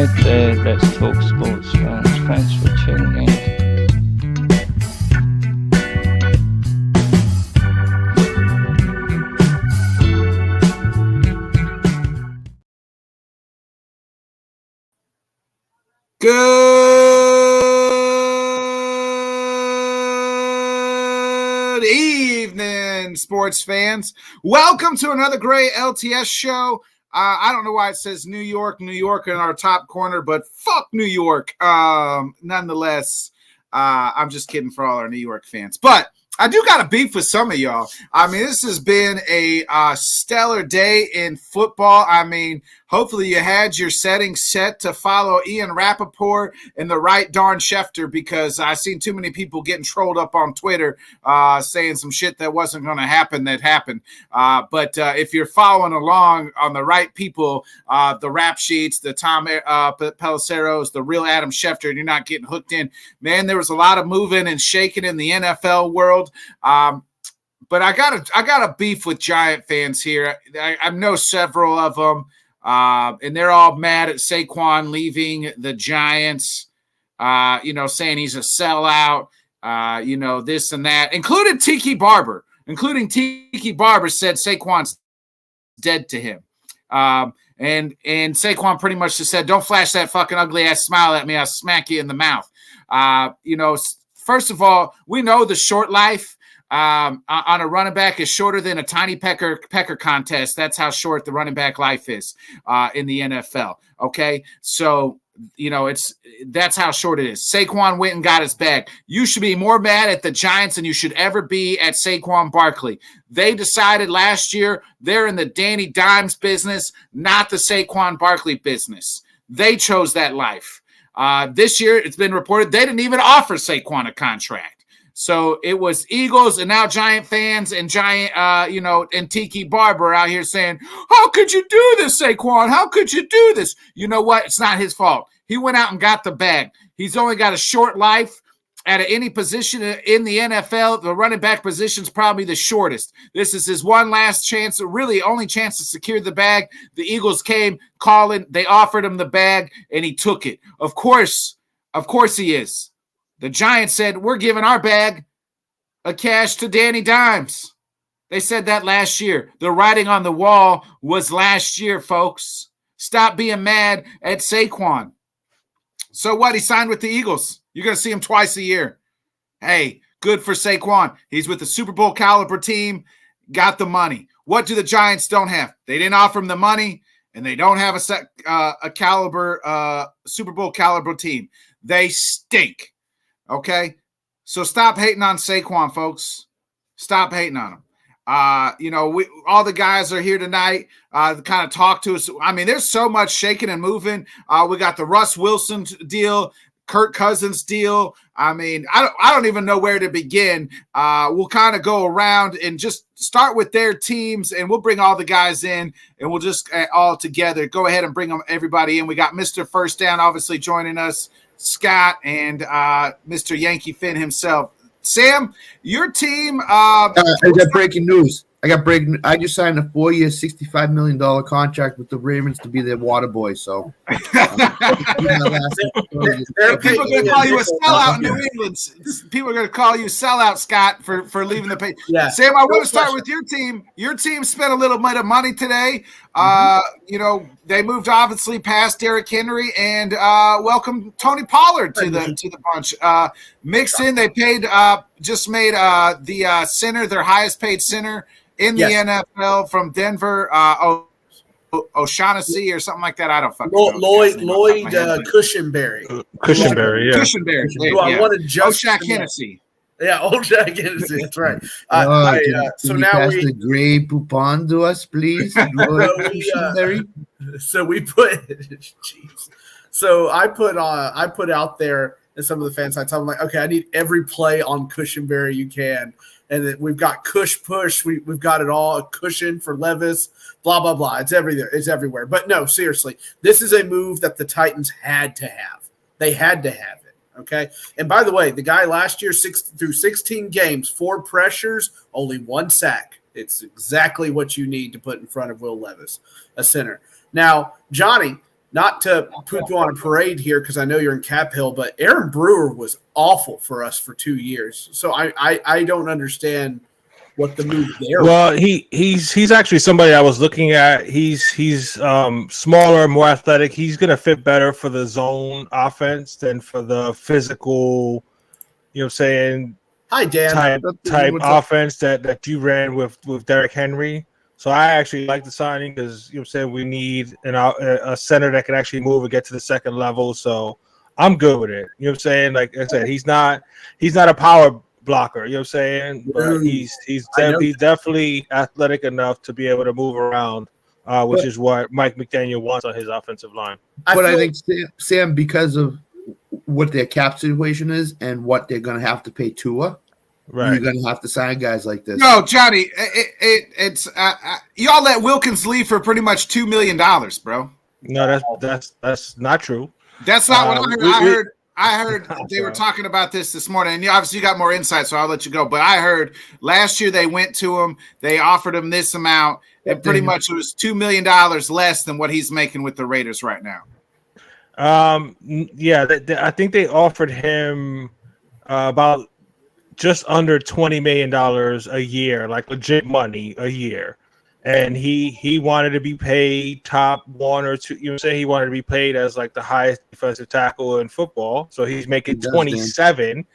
right, let's talk sports, fans. Thanks for tuning in. Good evening, sports fans. Welcome to another great LTS show. I don't know why it says New York in our top corner, but fuck New York. Nonetheless, I'm just kidding for all our New York fans. But I do got a beef with some of y'all. I mean, this has been a stellar day in football. I mean, hopefully you had your settings set to follow Ian Rappaport and the right darn Schefter, because I've seen too many people getting trolled up on Twitter saying some shit that wasn't going to happen that happened. But if you're following along on the right people, the rap sheets, the Tom Pelisseros, the real Adam Schefter, and you're not getting hooked in, man, there was a lot of moving and shaking in the NFL world. But I got a beef with Giant fans here. I know several of them, and they're all mad at Saquon leaving the Giants, saying he's a sellout, this and that, including Tiki Barber. Tiki Barber said Saquon's dead to him. And Saquon pretty much just said, don't flash that fucking ugly ass smile at me. I'll smack you in the mouth. First of all, we know the short life on a running back is shorter than a tiny pecker contest. That's how short the running back life is in the NFL. Okay, so that's how short it is. Saquon went and got his bag. You should be more mad at the Giants than you should ever be at Saquon Barkley. They decided last year they're in the Danny Dimes business, not the Saquon Barkley business. They chose that life. This year, it's been reported they didn't even offer Saquon a contract. So it was Eagles and now Giant fans and and Tiki Barber out here saying, how could you do this, Saquon? How could you do this? You know what? It's not his fault. He went out and got the bag. He's only got a short life. At any position in the NFL, the running back position is probably the shortest. This is his one last chance, really only chance to secure the bag. The Eagles came calling. They offered him the bag, and he took it. Of course he is. The Giants said, we're giving our bag of cash to Danny Dimes. They said that last year. The writing on the wall was last year, folks. Stop being mad at Saquon. So what? He signed with the Eagles. You're going to see him twice a year. Hey, good for Saquon. He's with the Super Bowl caliber team, got the money. What do the Giants don't have? They didn't offer him the money, and they don't have a caliber Super Bowl caliber team. They stink. Okay? So stop hating on Saquon, folks. Stop hating on him. All the guys are here tonight to kind of talk to us. I mean, there's so much shaking and moving. We got the Russ Wilson deal, Kirk Cousins deal. I mean, I don't even know where to begin. We'll kind of go around and just start with their teams, and we'll bring all the guys in, and we'll just all together go ahead and bring everybody in. We got Mr. First Down obviously joining us, Scott, and Mr. Yankee Finn himself. Sam, your team. I got breaking news. I just signed a 4-year, $65 million contract with the Ravens to be their water boy. So people are going to call you a sellout in New England. People are going to call you sellout, Scott, for leaving the page. Yeah. Sam, I want to start with your team. Your team spent a little bit of money today. They moved obviously past Derrick Henry and welcomed Tony Pollard to the bunch. Mixed in, they paid just made the center their highest paid center in the NFL from Denver, O'Shaughnessy or something like that. I don't fucking know. Lloyd Cushenberry. Cushenberry, yeah. Cushenberry. I wanted just O'Shaq Hennessy. Yeah, O'Shaq Hennessy. That's right. So now pass the gray poupon to us, please. So we put. Jeez. So I put out there, and some of the fans, I tell them, like, okay, I need every play on Cushenberry you can. And then we've got Cush Push. We've got it all. A cushion for Levis, blah, blah, blah. It's everywhere. It's everywhere. But no, seriously, this is a move that the Titans had to have. They had to have it, okay? And by the way, the guy last year, through 16 games, 4 pressures, only 1 sack. It's exactly what you need to put in front of Will Levis, a center. Now, Johnny, not to put you on a parade here because I know you're in Cap Hill, but Aaron Brewer was awful for us for 2 years. So I don't understand what the move there was. Well, he's actually somebody I was looking at. He's smaller, more athletic. He's gonna fit better for the zone offense than for the physical, you know what I'm saying, Hi, Dan. type offense that you ran with Derrick Henry. So I actually like the signing because you know what I'm saying we need a center that can actually move and get to the second level. So I'm good with it. You know what I'm saying? Like I said, he's not a power blocker. You know what I'm saying? But he's definitely athletic enough to be able to move around, which is what Mike McDaniel wants on his offensive line. But I think Sam, because of what their cap situation is and what they're going to have to pay Tua. Right. You're going to have to sign guys like this. No, Johnny, it's y'all let Wilkins leave for pretty much $2 million, bro. No, that's not true. That's not what I heard. I heard they were talking about this morning, and obviously you got more insight, so I'll let you go. But I heard last year they went to him, they offered him this amount, and pretty much it was $2 million less than what he's making with the Raiders right now. Yeah, I think they offered him about just under $20 million a year, like legit money a year. And he wanted to be paid top 1 or 2. You know what I'm saying? He wanted to be paid as like the highest defensive tackle in football. So he's making 27.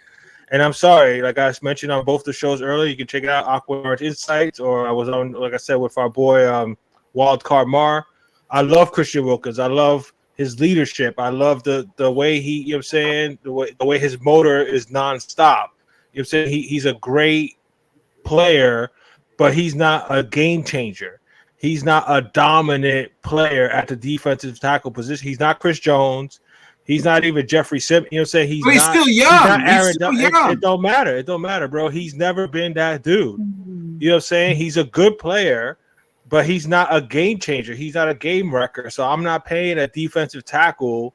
And I'm sorry, like I mentioned on both the shows earlier, you can check it out, Awkward Insights, or I was on, like I said, with our boy Wildcard Mar. I love Christian Wilkins. I love his leadership. I love the way he, you know what I'm saying, the way his motor is nonstop. You know what I'm saying? He's a great player, but he's not a game changer. He's not a dominant player at the defensive tackle position. He's not Chris Jones. He's not even Jeffrey Simmons. You know what I'm saying? He's still young. He's still young. It don't matter. It don't matter, bro. He's never been that dude. You know what I'm saying? He's a good player, but he's not a game changer. He's not a game wrecker. So I'm not paying a defensive tackle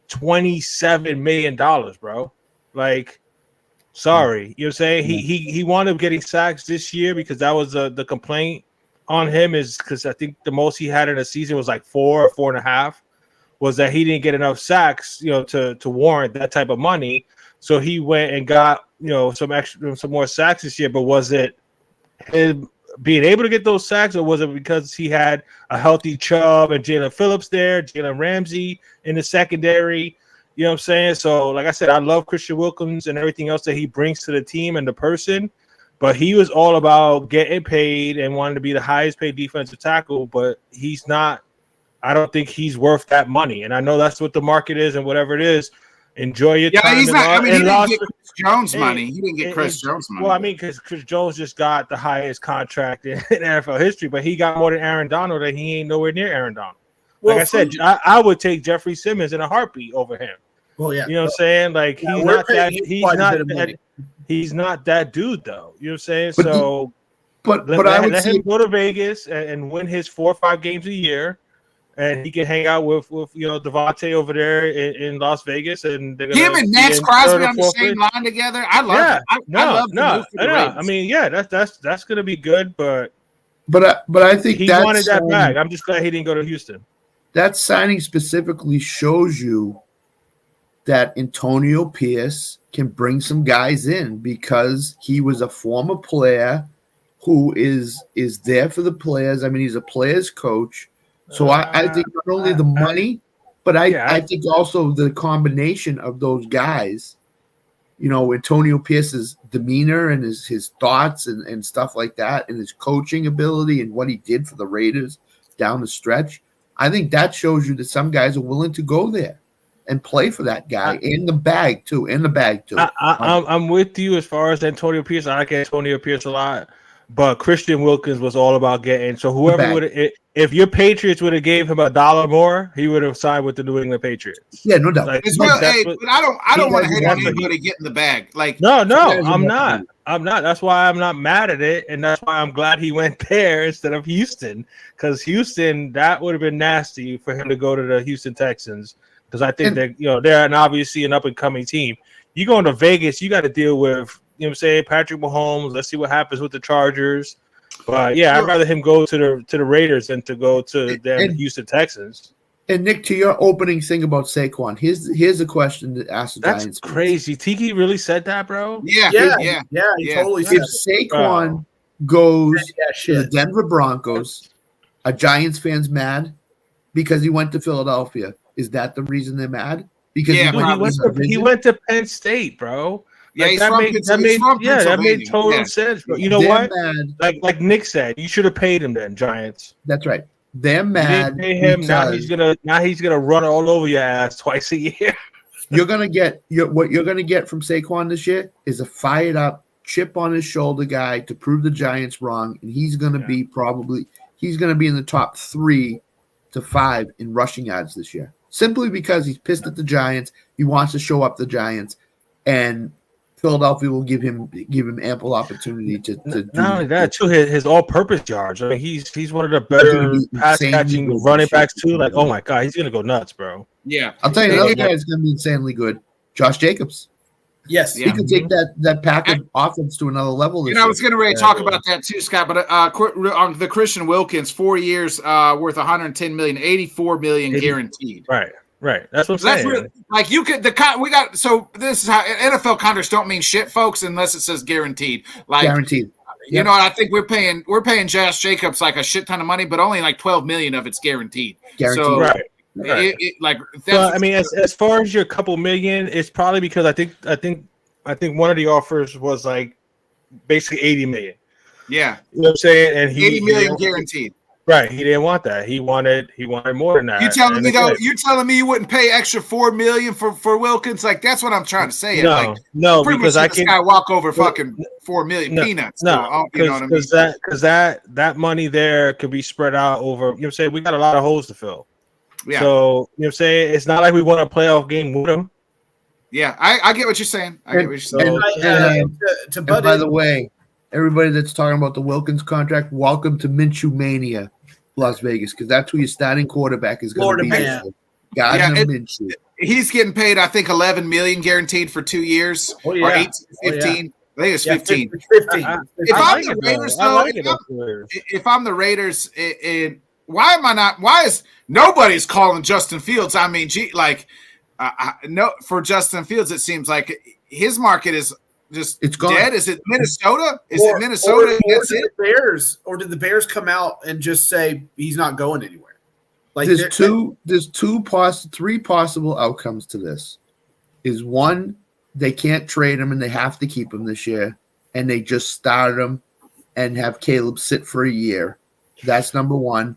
$27 million, bro. Like, sorry, you know what I'm saying? He wound up getting sacks this year because that was the complaint on him, is because I think the most he had in a season was like 4 or 4.5, was that he didn't get enough sacks, you know, to warrant that type of money. So he went and got, you know, some more sacks this year. But was it him being able to get those sacks, or was it because he had a healthy Chubb and Jalen Phillips there, Jalen Ramsey in the secondary? You know what I'm saying? So, like I said, I love Christian Wilkins and everything else that he brings to the team and the person, but he was all about getting paid and wanting to be the highest paid defensive tackle, but he's not. I don't think he's worth that money. And I know that's what the market is and whatever it is. Enjoy your time. He's not. I mean, he didn't get Chris Jones money. He didn't get Chris Jones money. Well, I mean, because Chris Jones just got the highest contract in NFL history, but he got more than Aaron Donald, and he ain't nowhere near Aaron Donald. Like I said, I would take Jeffrey Simmons in a heartbeat over him. Well, yeah, you know what I'm saying? Like he's not that dude, though. You know what I'm saying? But let him go to Vegas and win his 4 or 5 games a year, and he can hang out with you know, Devontae over there in Las Vegas, and him and Max Crosby on the same line together. I love it. I mean, yeah, that's gonna be good, but I think he wanted that bag. I'm just glad he didn't go to Houston. That signing specifically shows you that Antonio Pierce can bring some guys in because he was a former player who is there for the players. I mean, he's a player's coach. So I think not only the money, but I think also the combination of those guys, you know, Antonio Pierce's demeanor and his thoughts and stuff like that, and his coaching ability and what he did for the Raiders down the stretch. I think that shows you that some guys are willing to go there and play for that guy in the bag too. I'm with you as far as Antonio Pierce. I like Antonio Pierce a lot, but Christian Wilkins was all about getting. So whoever would, if your Patriots would have gave him $1 more, he would have signed with the New England Patriots. Yeah, no doubt. But I don't want to hate on anybody getting the bag. Like no, I'm not. That's why I'm not mad at it, and that's why I'm glad he went there instead of Houston. Because Houston, that would have been nasty for him to go to the Houston Texans. Because I think they're obviously an up and coming team. You going to Vegas, you got to deal with, you know what I'm saying, Patrick Mahomes. Let's see what happens with the Chargers. But yeah, I'd rather him go to the Raiders than to go to the Houston Texans. And Nick, to your opening thing about Saquon, here's a question to ask the That's Giants. crazy. Tiki really said that, bro? He totally said If Saquon goes to the Denver Broncos, are Giants fans mad because he went to Philadelphia? Is that the reason they're mad? Because he went to Penn State, bro. Yeah, like, that made total sense. Bro. You know what? Mad. Like Nick said, you should have paid him then, Giants. That's right. They're mad. You didn't pay him. Now he's gonna run all over your ass twice a year. You're gonna get what you're gonna get from Saquon this year is a fired up, chip on his shoulder guy to prove the Giants wrong, and he's gonna be in the top 3 to 5 in rushing yards this year. Simply because he's pissed at the Giants, he wants to show up the Giants, and Philadelphia will give him ample opportunity to not only that too, his all-purpose yards. I mean, he's one of the better pass-catching running backs too. Like, oh my god, he's gonna go nuts, bro. Yeah, I'll tell you another guy is gonna be insanely good. Josh Jacobs. Yes, he can take that package offense to another level. I was going to talk about that too, Scott. But on the Christian Wilkins, 4 years worth $110 million, $84 million guaranteed. Right. That's what I'm saying. Really, like you could we got. So this is how NFL contracts don't mean shit, folks, unless it says guaranteed. Like guaranteed. You know, I think we're paying Josh Jacobs like a shit ton of money, but only like $12 million of it's guaranteed. So, right. I mean, as far as your couple million, it's probably because I think one of the offers was like basically 80 million. Yeah, you know what I'm saying, and 80 million guaranteed. Right, he didn't want that. He wanted more than that. You telling me you wouldn't pay extra $4 million for Wilkins? Like that's what I'm trying to say. No, because I can walk over fucking $4 million peanuts. No, because that money there could be spread out over. You know what I'm saying? We got a lot of holes to fill. Yeah. So, you know what I'm saying? It's not like we won a playoff game with him. Yeah, I get what you're saying. By the way, everybody that's talking about the Wilkins contract, welcome to Minshew Mania, Las Vegas, because that's who your starting quarterback is going to be. Minshew. He's getting paid, I think, $11 million guaranteed for 2 years, or 18, 15. I think it's 15. 15. If I'm the Raiders, why is nobody's calling Justin Fields? I mean, for Justin Fields, it seems like his market is just dead. Is it Minnesota? Or that's it? Did the Bears come out and just say he's not going anywhere? Like there's three possible outcomes to this. Is one, they can't trade him and they have to keep him this year, and they just started him and have Caleb sit for a year. That's number one.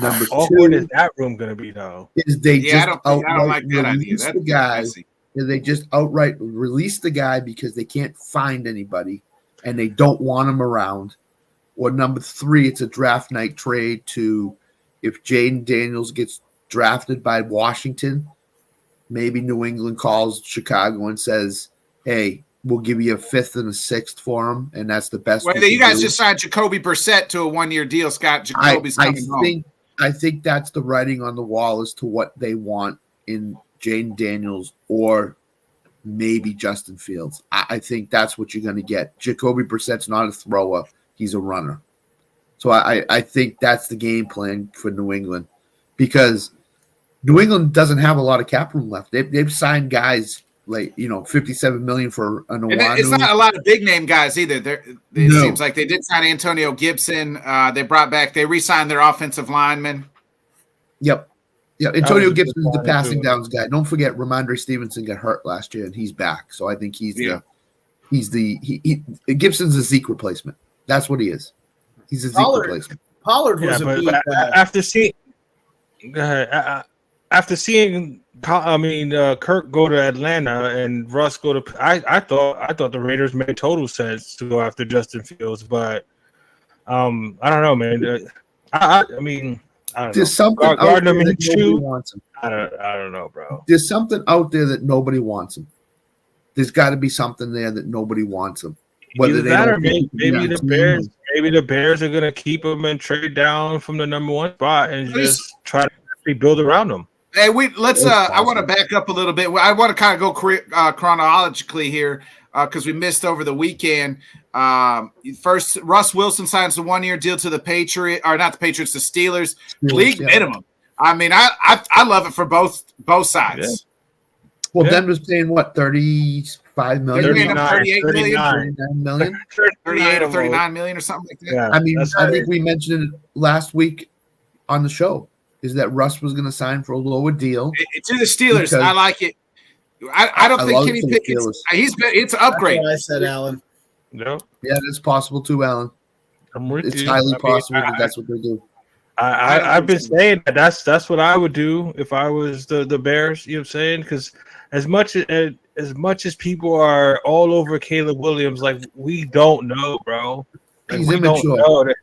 Number two, what is that room going to be though? Is they just outright release the guy. They just outright release the guy because they can't find anybody and they don't want him around. Or number three, it's a draft night trade to if Jaden Daniels gets drafted by Washington, maybe New England calls Chicago and says, "Hey, we'll give you a 5th and a 6th for him," and that's the best. Well, you guys just signed Jacoby Brissett to a 1-year deal, Scott. Jacoby's coming home. I think that's the writing on the wall as to what they want in Jaden Daniels or maybe Justin Fields. I think that's what you're going to get. Jacoby Brissett's not a thrower. He's a runner. So I think that's the game plan for New England because New England doesn't have a lot of cap room left. They've signed guys like, $57 million for an Nwanu. It's not a lot of big name guys either. It seems like they did sign Antonio Gibson. They re-signed their offensive lineman. Yep. Yeah, Antonio Gibson is the passing downs guy. Don't forget, Ramondre Stevenson got hurt last year, and he's back. So I think Gibson's a Zeke replacement. That's what he is. He's a Zeke replacement. Pollard was after seeing Kirk go to Atlanta and Russ go to I thought the Raiders made total sense to go after Justin Fields, but I don't know, man. I mean, I don't There's know. Something out there that nobody wants him. I don't know, bro. There's something out there that nobody wants him. There's got to be something there that nobody wants him. Whether maybe the Bears are gonna keep him and trade down from the number 1 spot and just try to build around him. Hey, I want to back up a little bit. I want to kind of go chronologically here because we missed over the weekend. First, Russ Wilson signs a 1-year deal to the Patriots, or not the Patriots, the Steelers. League minimum. I mean, I love it for both sides. Well, Denver's paying what, 35 million? They're paying him 39 39 million? 38 or 39 million or something like that. Yeah, I mean, that's I think we mentioned it last week on the show, is that Russ was going to sign for a lower deal. To the Steelers, Because- I like it. I don't think love Kenny it for the Pickett's. Steelers. It's an upgrade. That's what I said, Alan. No, Yeah, that's possible too, Alan. I'm with It's you. highly I mean, possible that that's what they do. I've been saying that that's what I would do if I was the Bears. You know what I'm saying? Because as much as people are all over Caleb Williams, like, we don't know, bro. Like, He's we don't immature. know that.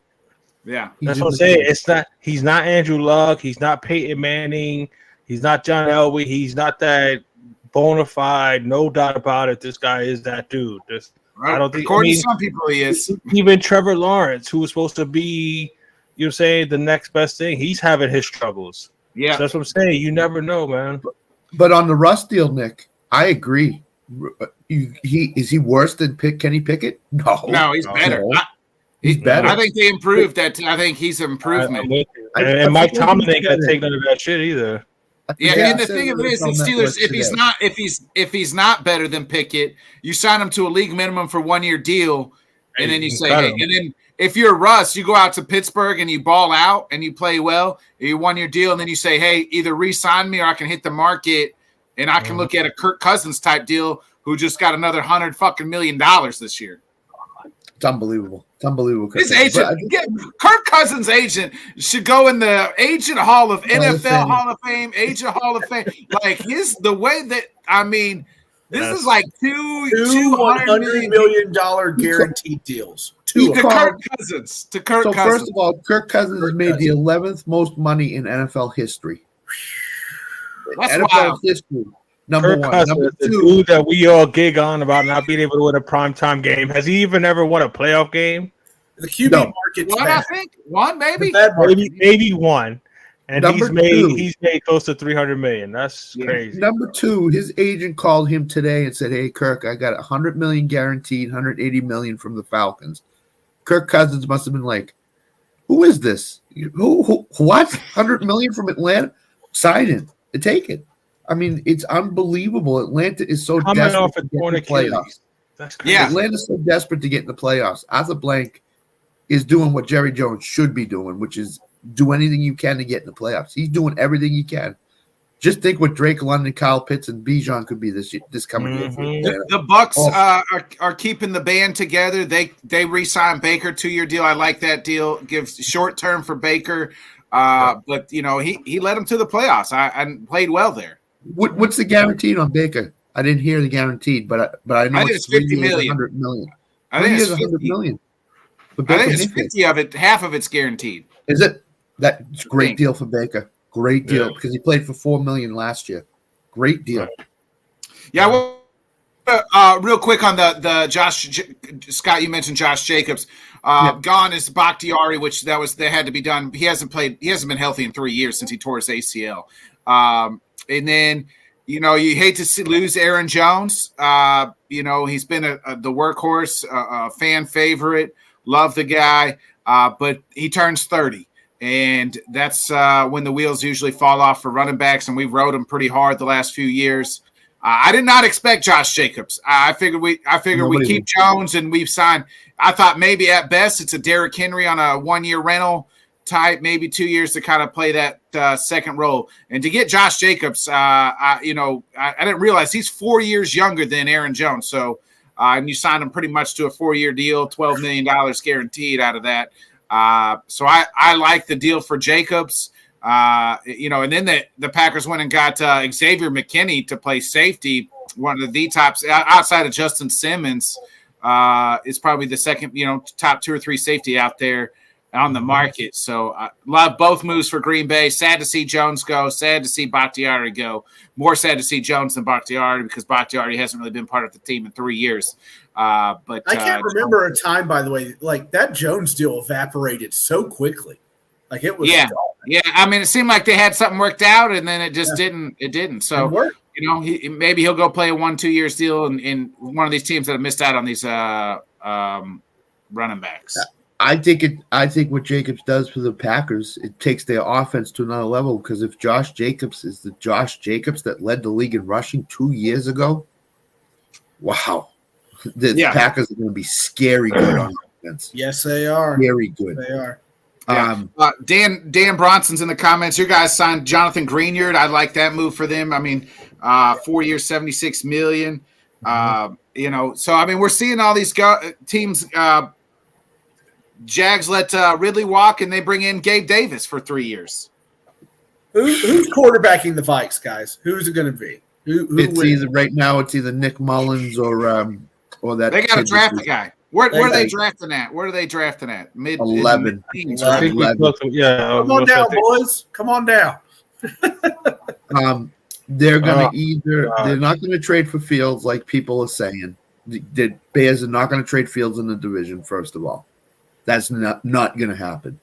Yeah, That's what I'm saying. He's not Andrew Luck. He's not Peyton Manning. He's not John Elway. He's not that bona fide, no doubt about it. This guy is that dude. I don't think. According to some people, he is. Even Trevor Lawrence, who was supposed to be, you know what I'm saying, the next best thing, he's having his struggles. Yeah, So that's what I'm saying. You never know, man. But on the Russ deal, Nick, I agree. Is he worse than Kenny Pickett? no, he's better. No. He's better. I think they improved that. I think he's an improvement. I'm with you. I And Mike forget Tomlin who ain't gonna said take none of that shit either. Yeah, and the thing of it is, the Steelers, if he's not better than Pickett, you sign him to a league minimum for 1 year deal, and then you say, hey, and then if you're Russ, you go out to Pittsburgh and you ball out and you play well, you 1 year deal, and then you say, hey, either re-sign me or I can hit the market and I can look at a Kirk Cousins type deal who just got another $100 million this year. It's unbelievable. It's unbelievable. His agent, Kirk Cousins' agent, should go in the Agent Hall of NFL Hall of Fame, Agent Hall of Fame. Like the way that, I mean, this is like two $100 million guaranteed deals. To Kirk Cousins. So first of all, Kirk Cousins has made the 11th most money in NFL history. That's NFL wild. history. Number Kirk one. Cousins, Number the two. dude that we all gig on about not being able to win a primetime game. Has he even ever won a playoff game? The QB market's One, bad. I think. One, maybe. Maybe one. And Number he's made close to $300 million. That's crazy. Number two, his agent called him today and said, hey, Kirk, I got $100 million guaranteed, $180 million from the Falcons. Kirk Cousins must have been like, who is this? Who what? $100 million from Atlanta? Sign him. Take it. I mean, it's unbelievable. Atlanta is so Coming desperate off to a get in torn the playoffs. Achilles. That's crazy. Yeah. Atlanta's so desperate to get in the playoffs. Arthur Blank is doing what Jerry Jones should be doing, which is do anything you can to get in the playoffs. He's doing everything he can. Just think what Drake London, Kyle Pitts, and Bijan could be this coming year. The Bucks are keeping the band together. They re-signed Baker 2 year deal. I like that deal. Gives short term for Baker, but he led them to the playoffs. And played well there. What's the guaranteed on Baker? I didn't hear the guaranteed, but I know it's 50 million. $100 million. I think it's 100 50. million. I think it's 50 of it. Half of it's guaranteed. Is it? That's a great deal for Baker. Great deal because he played for $4 million last year. Great deal. Yeah. Real quick on the Josh Scott, you mentioned Josh Jacobs. Gone is Bakhtiari, which they had to be done. He hasn't been healthy in 3 years since he tore his ACL. And then you hate to lose Aaron Jones. He's been the workhorse, a fan favorite. Love the guy, but he turns 30. And that's when the wheels usually fall off for running backs, and we've rode them pretty hard the last few years. I did not expect Josh Jacobs. I figured we keep Jones, and we've signed. I thought maybe at best it's a Derrick Henry on a 1 year rental type, maybe 2 years to kind of play that second role. And to get Josh Jacobs, I didn't realize he's 4 years younger than Aaron Jones. So, and you signed him pretty much to a 4 year deal, $12 million guaranteed out of that. So I like the deal for Jacobs, and then the Packers went and got Xavier McKinney to play safety, one of the tops outside of Justin Simmons, is probably the second, top 2 or 3 safety out there on the market. So I love both moves for Green Bay. Sad to see Jones go. Sad to see Bakhtiari go. More sad to see Jones than Bakhtiari because Bakhtiari hasn't really been part of the team in 3 years. But I can't remember a time, by the way, like that Jones deal evaporated so quickly. Like it was. Yeah. I mean, it seemed like they had something worked out, and then it just didn't. It didn't. So maybe he'll go play a 1-2 years deal in one of these teams that have missed out on these running backs. I think what Jacobs does for the Packers, it takes their offense to another level. Because if Josh Jacobs is the Josh Jacobs that led the league in rushing 2 years ago, wow, the Packers are going to be scary good on offense. Yes, they are. Very good. They are. Yeah. Dan Bronson's in the comments. Your guys signed Jonathan Greenyard. I like that move for them. I mean, 4 years, $76 million. So I mean, we're seeing all these teams. Jags let Ridley walk, and they bring in Gabe Davis for 3 years. Who's quarterbacking the Vikes, guys? Who's it going to be? Who it's either right now. It's either Nick Mullins or that. They got to draft the guy. Where are they drafting at? Where are they drafting at? Mid 11. 11. Yeah. Come on down, boys. Come on down. They're going to they're not going to trade for Fields like people are saying. The Bears are not going to trade Fields in the division. First of all, that's not going to happen.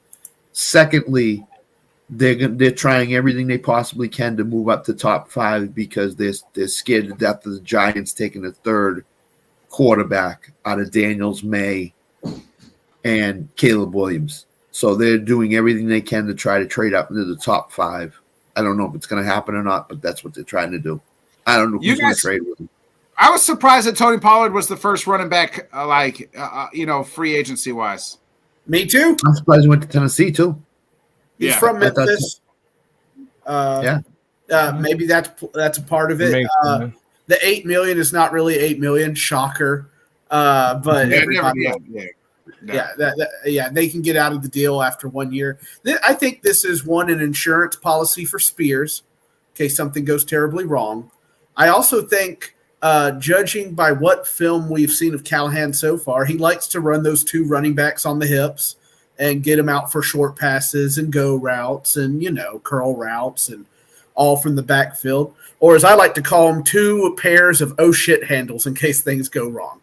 Secondly, they're trying everything they possibly can to move up to top 5 because they're scared to death of the Giants taking the third quarterback out of Daniels, May, and Caleb Williams. So they're doing everything they can to try to trade up into the top 5. I don't know if it's going to happen or not, but that's what they're trying to do. I don't know who's going to trade with them. I was surprised that Tony Pollard was the first running back, free agency wise. Me too. I'm surprised he went to Tennessee too. He's from Memphis. Maybe that's a part of it. The $8 million is not really $8 million. Shocker. But everybody else. They can get out of the deal after 1 year. I think this is an insurance policy for Spears in case something goes terribly wrong. I also think, judging by what film we've seen of Callahan so far, he likes to run those 2 running backs on the hips and get them out for short passes and go routes and, curl routes and all from the backfield. Or as I like to call them, 2 pairs of oh shit handles in case things go wrong.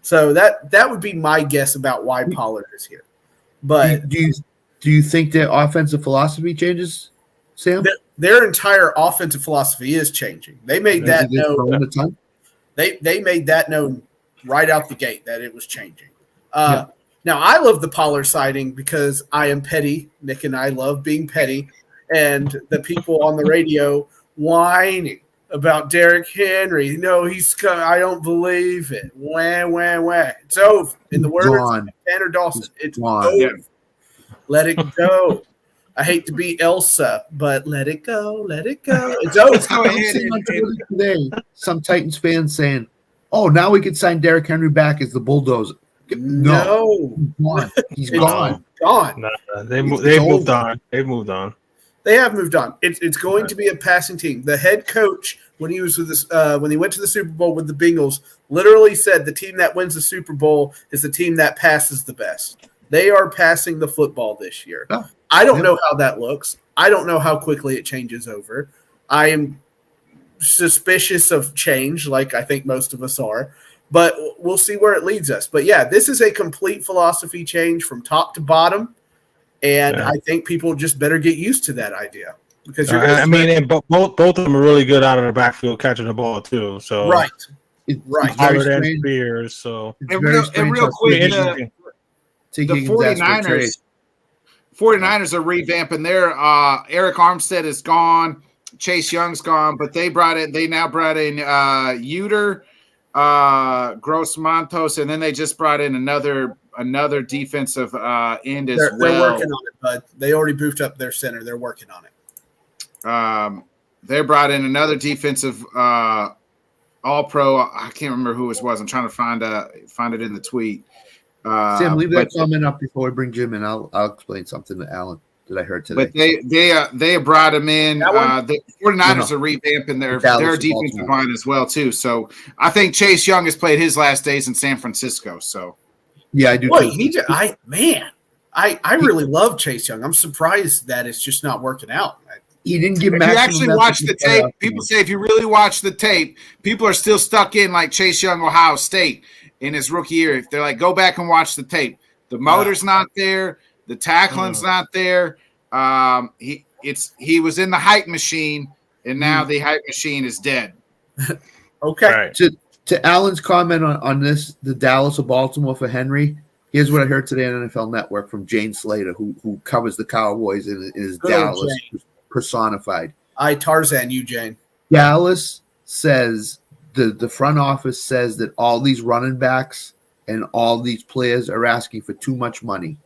So that would be my guess about why Pollard is here. But do you think their offensive philosophy changes, Sam? Their entire offensive philosophy is changing. They made that known. They made that known right out the gate that it was changing. Now I love the Pollard sighting because I am petty. Nick and I love being petty, and the people on the radio whining about Derrick Henry. No, I don't believe it. Wah. It's over. In the words of Tanner Dawson, it's over. Yeah. Let it go. I hate to be Elsa, but let it go. It's over. Today, some Titans fans saying, "Oh, now we can sign Derrick Henry back as the bulldozer." No. He's gone. Gone. No, they moved on. They've moved on. They have moved on. It's going to be a passing team. The head coach, when he was with this, when he went to the Super Bowl with the Bengals, literally said the team that wins the Super Bowl is the team that passes the best. They are passing the football this year. Oh, I don't know how that looks. I don't know how quickly it changes over. I am suspicious of change, like I think most of us are. But we'll see where it leads us. But, yeah, this is a complete philosophy change from top to bottom. And I think people just better get used to that idea. Because both of them are really good out of the backfield catching the ball, too. So right. Harder than Spears. So and real quick, the 49ers are revamping their Eric Armstead is gone. Chase Young's gone. But they now brought in Uter, Gross Montos, and then they just brought in another defensive end as well. They're working on it, bud. They already boofed up their center. They're working on it. They brought in another defensive All-Pro. I can't remember who it was. I'm trying to find it in the tweet. Sam, leave that comment up before we bring Jim in. I'll explain something to Alan that I heard today. But they brought him in. The 49ers are revamping their defensive line as well too. So I think Chase Young has played his last days in San Francisco. So yeah, I do. Boy, I really love Chase Young. I'm surprised that it's just not working out. He didn't give. If you actually watch the tape, people say if you really watch the tape, people are still stuck in like Chase Young, Ohio State in his rookie year. If they're like, go back and watch the tape. The motor's not there. The tackling's not there. He was in the hype machine, and now the hype machine is dead. Okay. Right. To Alan's comment on this, the Dallas or Baltimore for Henry, Here's what I heard today on NFL Network from Jane Slater, who covers the Cowboys and is Good old Dallas Jane. personified. I Tarzan you, Jane. Dallas says the front office says that all these running backs and all these players are asking for too much money.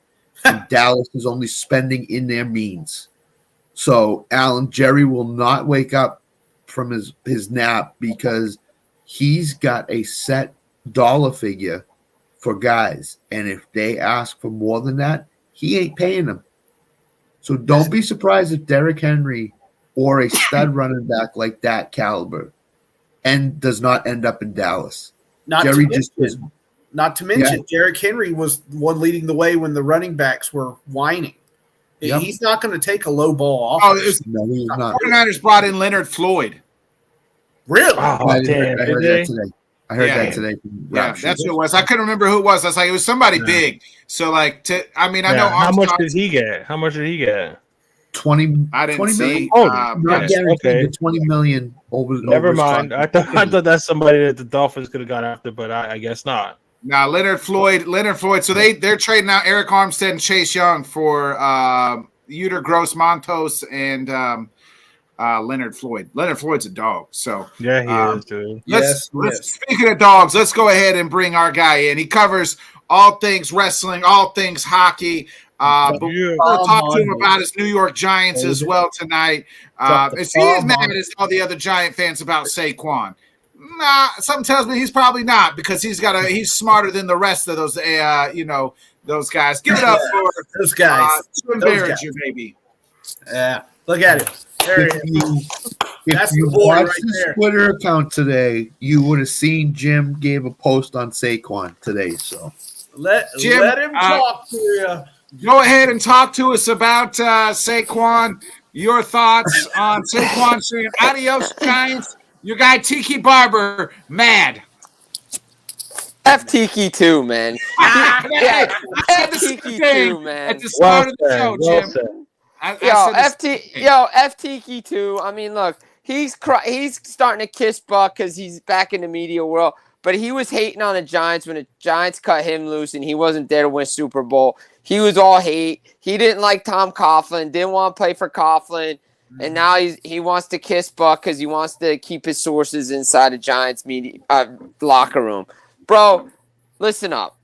And Dallas is only spending in their means. So Alan, Jerry will not wake up from his nap because he's got a set dollar figure for guys. And if they ask for more than that, he ain't paying them. So don't be surprised if Derrick Henry or a stud running back like that caliber and does not end up in Dallas. Not to mention, Derrick Henry was the one leading the way when the running backs were whining. Yep. He's not going to take a low ball off. Oh, No, he's not. 49ers brought in Leonard Floyd. Really? Oh, I damn. heard that today. I heard Yeah. that today. Yeah, that's who it was. I couldn't remember who it was. I was like, it was somebody big. So, like, I know. How much did he get? 20. I didn't 20 see. million? Yeah. Not guaranteed, Okay. but 20 million over. Never over his mind. I contract. thought that's somebody that the Dolphins could have gone after, but I guess not. Now Leonard Floyd. So they're trading out Eric Armstead and Chase Young for Uter Gross Montos and Leonard Floyd. Leonard Floyd's a dog. So Yeah, he is, dude. let's speaking of dogs, let's go ahead and bring our guy in. He covers all things wrestling, all things hockey. But we'll talk to him about his New York Giants as well tonight. Is he as mad as all the other Giant fans about Saquon? Nah, something tells me he's probably not because he's smarter than the rest of those those guys. Give it up for those guys. Tim Behringer, baby. Yeah, look at him. There he is. If you watched his Twitter account today, you would have seen Jim gave a post on Saquon today. So let him talk to you. Go ahead and talk to us about Saquon. Your thoughts on Saquon saying adios, Giants. Your guy Tiki Barber, mad. F Tiki too, man. F Tiki too, man. At the start of the show, Jim. F Tiki too. I mean, look, he's starting to kiss Buck because he's back in the media world. But he was hating on the Giants when the Giants cut him loose and he wasn't there to win Super Bowl. He was all hate. He didn't like Tom Coughlin, didn't want to play for Coughlin. And now he wants to kiss Buck because he wants to keep his sources inside the Giants media locker room. Bro, listen up.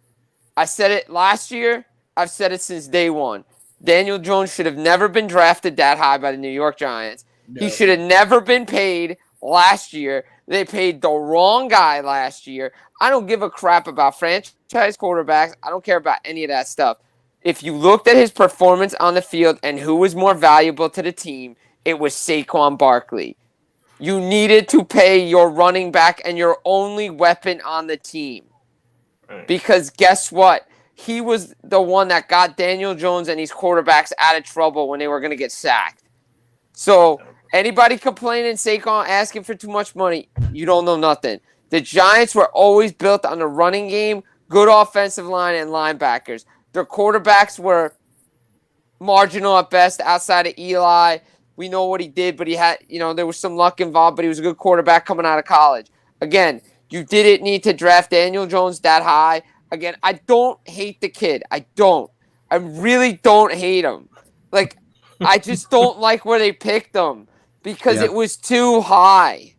I said it last year. I've said it since day one. Daniel Jones should have never been drafted that high by the New York Giants. No. He should have never been paid last year. They paid the wrong guy last year. I don't give a crap about franchise quarterbacks. I don't care about any of that stuff. If you looked at his performance on the field and who was more valuable to the team, it was Saquon Barkley. You needed to pay your running back and your only weapon on the team. Because guess what? He was the one that got Daniel Jones and these quarterbacks out of trouble when they were going to get sacked. So anybody complaining, Saquon asking for too much money, you don't know nothing. The Giants were always built on the running game, good offensive line, and linebackers. Their quarterbacks were marginal at best outside of Eli. We know what he did, but he had, there was some luck involved, but he was a good quarterback coming out of college. Again, you didn't need to draft Daniel Jones that high. Again, I don't hate the kid. I don't. I really don't hate him. Like, I just don't like where they picked him because it was too high.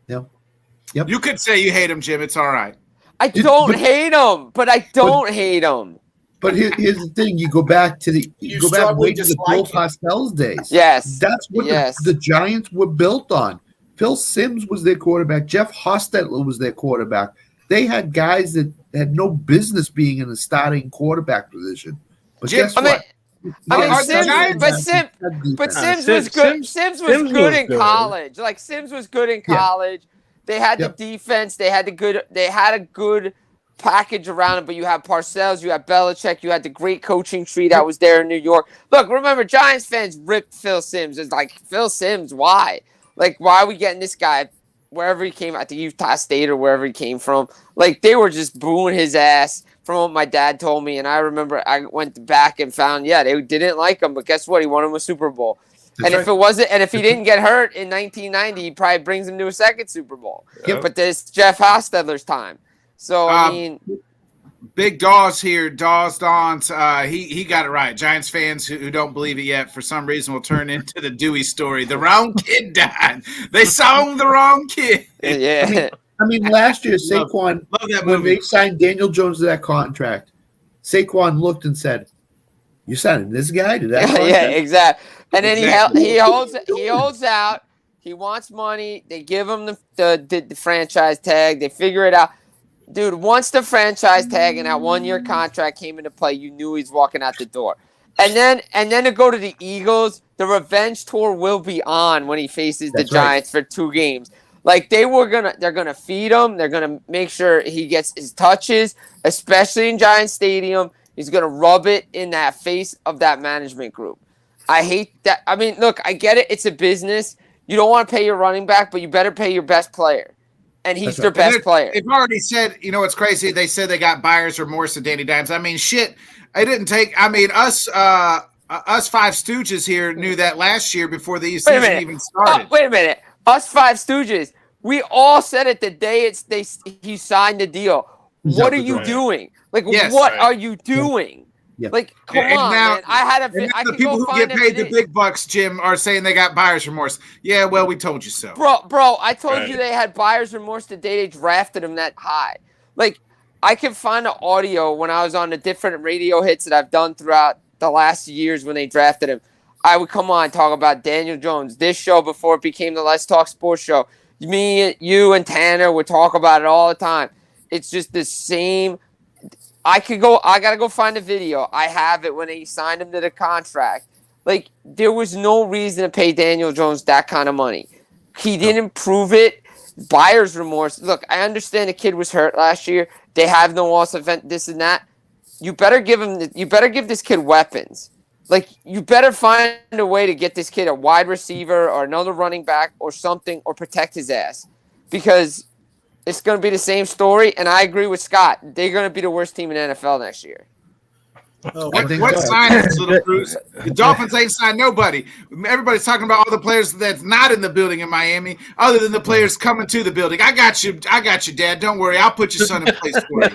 Yep. You could say you hate him, Jim. It's all right. I don't hate him, but I don't hate him. But here's the thing: you go back to the Bill Parcells days. Yes, that's what the Giants were built on. Phil Simms was their quarterback. Jeff Hostetler was their quarterback. They had guys that had no business being in the starting quarterback position. But guess what? Sims was good. Sims was good in college. Like Sims was good in college. They had the defense. They had a good package around it. But you have Parcells, you have Belichick, you had the great coaching tree that was there in New York. Look, remember, Giants fans ripped Phil Simms. It's like, Phil Simms, why? Like, why are we getting this guy wherever he came? I think Utah State or wherever he came from. Like, they were just booing his ass from what my dad told me. And I remember I went back and found, they didn't like him. But guess what? He won him a Super Bowl. If he didn't get hurt in 1990, he probably brings him to a second Super Bowl. But this Jeff Hostetler's time. So, Big Dawes here, Dawes Dawns. He got it right. Giants fans who don't believe it yet, for some reason, will turn into the Dewey story. The wrong kid died. They sung the wrong kid. Yeah. I mean, last year Saquon, love that when movie. they signed Daniel Jones to that contract, Saquon looked and said, "You signing this guy to that contract?" Yeah, exactly. And then Exactly. he holds out. He wants money. They give him the franchise tag. They figure it out. Dude, once the franchise tag and that 1-year contract came into play, you knew he's walking out the door. And then to go to the Eagles, the revenge tour will be on when he faces the Giants for 2 games. Like they're gonna feed him. They're gonna make sure he gets his touches, especially in Giant Stadium. He's gonna rub it in that face of that management group. I hate that. I mean, look, I get it. It's a business. You don't want to pay your running back, but you better pay your best player. And he's their best player. They've already said, you know what's crazy? They said they got buyer's remorse to Danny Dimes. I mean, shit. I didn't take. I mean, us Five Stooges here knew that last year before the season even started. Wait a minute. Us Five Stooges. We all said it the day he signed the deal. What are you doing? Like, what are you doing? Yeah. Like, come on, man. I the people who get paid the big bucks, Jim, are saying they got buyer's remorse. Yeah, well, we told you so. Bro, I told you they had buyer's remorse the day they drafted him that high. Like, I can find the audio when I was on the different radio hits that I've done throughout the last years when they drafted him. I would come on and talk about Daniel Jones. This show before it became the Let's Talk Sports show. Me, you, and Tanner would talk about it all the time. It's just the same. I gotta go find a video. I have it when they signed him to the contract. Like, there was no reason to pay Daniel Jones that kind of money. He didn't prove it. Buyer's remorse. Look, I understand the kid was hurt last year. They have no loss event, this and that. You better give this kid weapons. Like, you better find a way to get this kid a wide receiver or another running back or something, or protect his ass. Because it's going to be the same story, and I agree with Scott. They're going to be the worst team in the NFL next year. What signings, Little Cruz? The Dolphins ain't signed nobody. Everybody's talking about all the players that's not in the building in Miami, other than the players coming to the building. I got you, Dad. Don't worry. I'll put your son in place for you.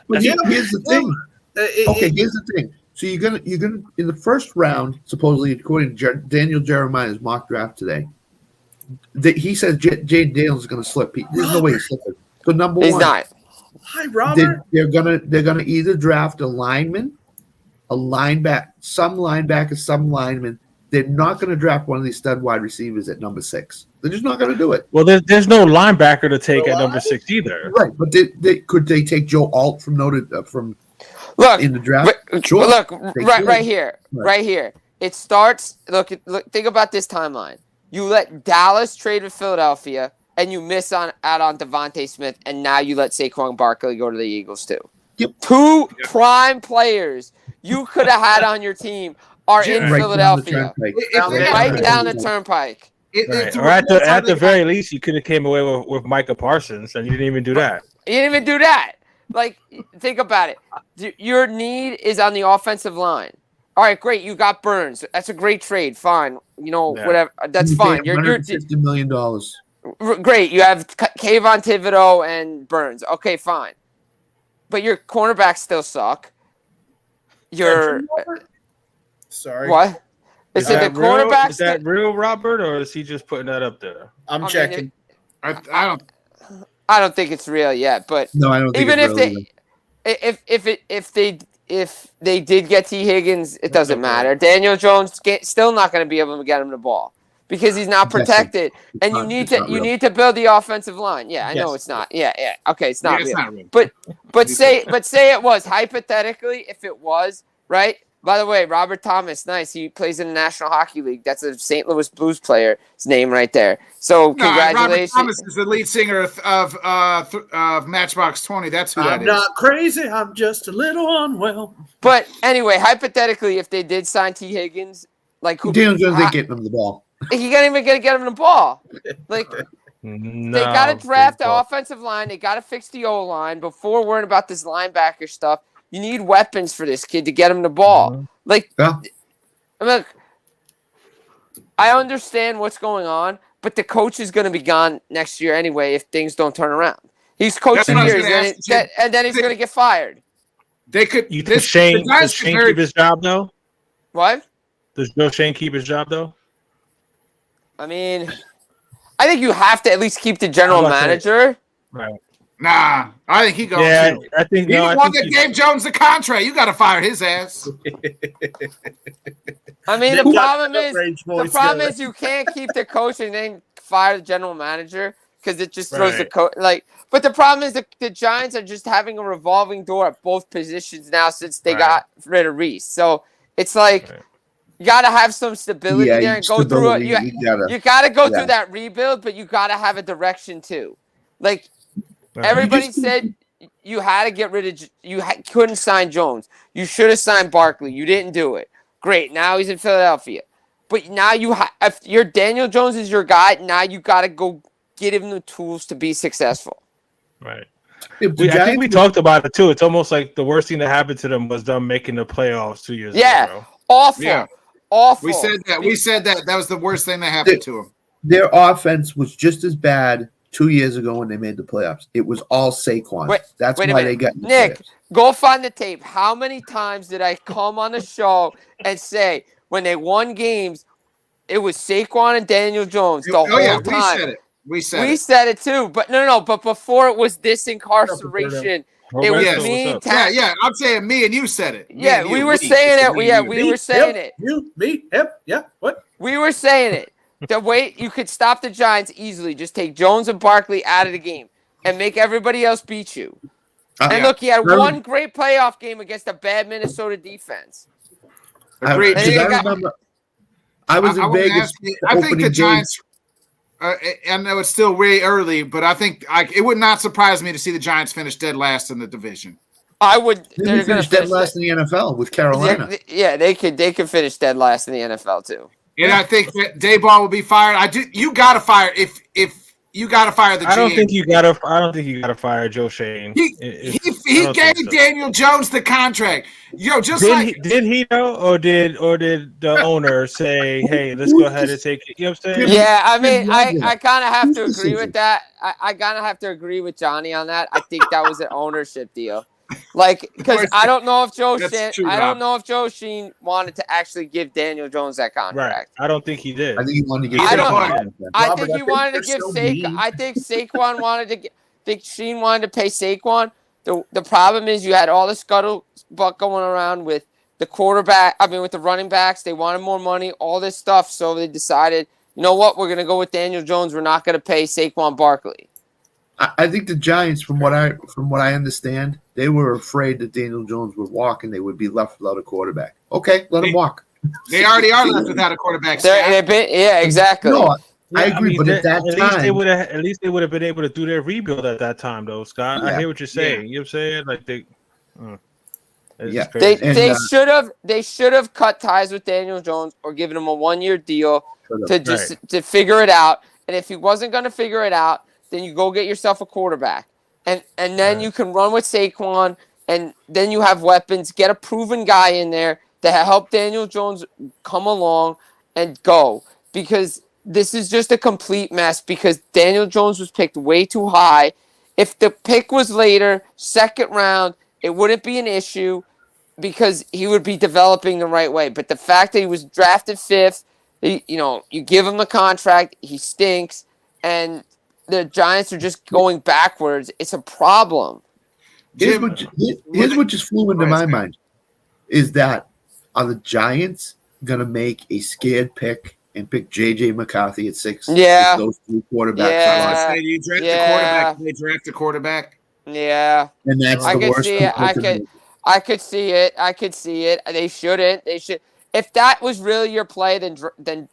But here's the thing. Here's the thing. So you're gonna in the first round, supposedly according to Daniel Jeremiah's mock draft today, he says Jay Daniels is gonna slip. There's no way he's slipping. So number he's one, not. Hi, Robert. They're gonna either draft a lineman, a linebacker, some lineman. They're not gonna draft one of these stud wide receivers at number 6. They're just not gonna do it. Well, there's no linebacker to take at number 6 either. Right, but could they take Joe Alt from Look in the draft? Sure. Look, right here. It starts. Look. Think about this timeline. You let Dallas trade with Philadelphia, and you miss out on Devontae Smith, and now you let Saquon Barkley go to the Eagles too. Yep. 2 prime players you could have had on your team are in Philadelphia, right down the turnpike. Or at the very least, you could have came away with Micah Parsons, and you didn't even do that. You didn't even do that. Like, think about it. Your need is on the offensive line. All right, great. You got Burns. That's a great trade. Fine. Whatever. That's fine. You're $150 million. Great. You have Kayvon Thibodeau and Burns. Okay, fine. But your cornerbacks still suck. Sorry. What? Is that real, Robert, or is he just putting that up there? I'm checking. I don't think it's real yet, but no, I don't think even if they did get T. Higgins, it doesn't matter. Daniel Jones still not going to be able to get him the ball because he's not protected, and you need to build the offensive line. Yeah, I know it's not. Yeah. Okay, it's not real. It's not real. But say it was hypothetically, if it was right. By the way, Robert Thomas, nice. He plays in the National Hockey League. That's a St. Louis Blues player. His name right there. So congratulations. Robert Thomas is the lead singer of Matchbox 20. That's who that is. I'm not crazy. I'm just a little unwell. But anyway, hypothetically, if they did sign T. Higgins, like who? Daniel Jones ain't getting him the ball. He can't even get him the ball. Like No, they got to draft the offensive line. They got to fix the O line before worrying about this linebacker stuff. You need weapons for this kid to get him the ball. Mm-hmm. Like, Yeah. Look, I understand what's going on, but the coach is going to be gone next year anyway if things don't turn around. He's coached That's what I was years, gonna ask. and then he's going to get fired. They could. You think Shane, does Shane keep his job though? What? Does Joe Shane keep his job though? I mean, I think you have to at least keep the general manager. Right. Nah, I think he goes. Yeah, too. I think He no. the I one think that gave Jones the contract. You got to fire his ass. I mean, They the got problem is you can't keep the coach and then fire the general manager because it just throws the coach like. But the problem is the Giants are just having a revolving door at both positions now since they got rid of Reese. So it's like you got to have some stability there and go through it. You got to go through that rebuild, but you got to have a direction too. Like everybody said, you had to get rid of. Couldn't sign Jones. You should have signed Barkley. You didn't do it. Great. Now he's in Philadelphia. But now if your Daniel Jones is your guy, now you got to go get him the tools to be successful. Right. I think we talked about it too. It's almost like the worst thing that happened to them was them making the playoffs 2 years ago. Bro. Awful. Yeah. Awful. We said that. That was the worst thing that happened to them. Their offense was just as bad 2 years ago when they made the playoffs. It was all Saquon. That's why they got Nick, go find the tape. How many times did I come on the show and say when they won games, it was Saquon and Daniel Jones the whole time? We said it too. But no. But before it was this incarceration, it was me. Yeah. I'm saying me and you said it. Yeah, we were saying it. We were saying it. You, me, him. Yeah. What? We were saying it. The way you could stop the Giants easily, just take Jones and Barkley out of the game and make everybody else beat you. And look, he had one great playoff game against a bad Minnesota defense. Agreed. I was in Vegas. I think the Giants. I know it's still way early, but I think it would not surprise me to see the Giants finish dead last in the division. I would. They finish dead last in the NFL with Carolina. Yeah, they could finish dead last in the NFL too. And I think that Dayball will be fired. You got to fire if you got to fire the GM. I don't think you got to fire Joe Shane. He gave Daniel Jones the contract. Did he know, or did the owner say, "Hey, let's go ahead and take it"? You know what I'm saying? Yeah, I mean, I kind of have to agree with that. I kind of have to agree with Johnny on that. I think that was an ownership deal. Like, because I don't know if Joe Sheen wanted to actually give Daniel Jones that contract. Right. I don't think he did. I think he wanted to give. I think he wanted to give Saquon. I think Saquon wanted to. Think Sheen wanted to pay Saquon. The problem is you had all the scuttlebutt going around with the quarterback. I mean, with the running backs, they wanted more money. All this stuff, so they decided, you know what, we're going to go with Daniel Jones. We're not going to pay Saquon Barkley. I think the Giants, from what I understand, they were afraid that Daniel Jones would walk and they would be left without a quarterback. Okay, let him walk. They already are left without a quarterback. Yeah, exactly. No, I agree, but at that time, at least they would have been able to do their rebuild at that time, though, Scott. I hear what you're saying. You know what I'm saying? Like they should have cut ties with Daniel Jones or given him a 1-year deal to figure it out. And if he wasn't going to figure it out, then you go get yourself a quarterback. And then you can run with Saquon, and then you have weapons. Get a proven guy in there to help Daniel Jones come along and go. Because this is just a complete mess because Daniel Jones was picked way too high. If the pick was later, second round, it wouldn't be an issue because he would be developing the right way. But the fact that he was drafted 5th, you give him the contract, he stinks, and the Giants are just going backwards. It's a problem. Here's what just flew into my mind is that are the Giants going to make a scared pick and pick J.J. McCarthy at 6? Yeah. Those 3 quarterbacks. Yeah. You draft the quarterback. They draft the quarterback. Yeah. And that's the worst. I could see it. They shouldn't. They should. If that was really your play, then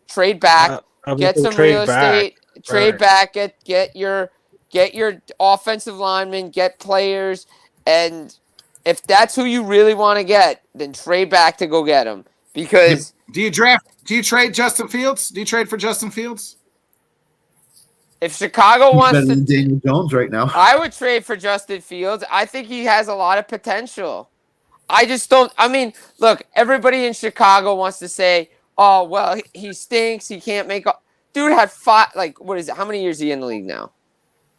trade back. Get some real estate. Trade back, get your offensive linemen, get players, and if that's who you really want to get, then trade back to go get them. Because do you trade Justin Fields? Do you trade for Justin Fields? If Chicago wants to, Daniel Jones right now, I would trade for Justin Fields. I think he has a lot of potential. I just don't. I mean, look, everybody in Chicago wants to say, "Oh, well, he stinks. He can't make up." Dude had 5. Like, what is it? How many years is he in the league now?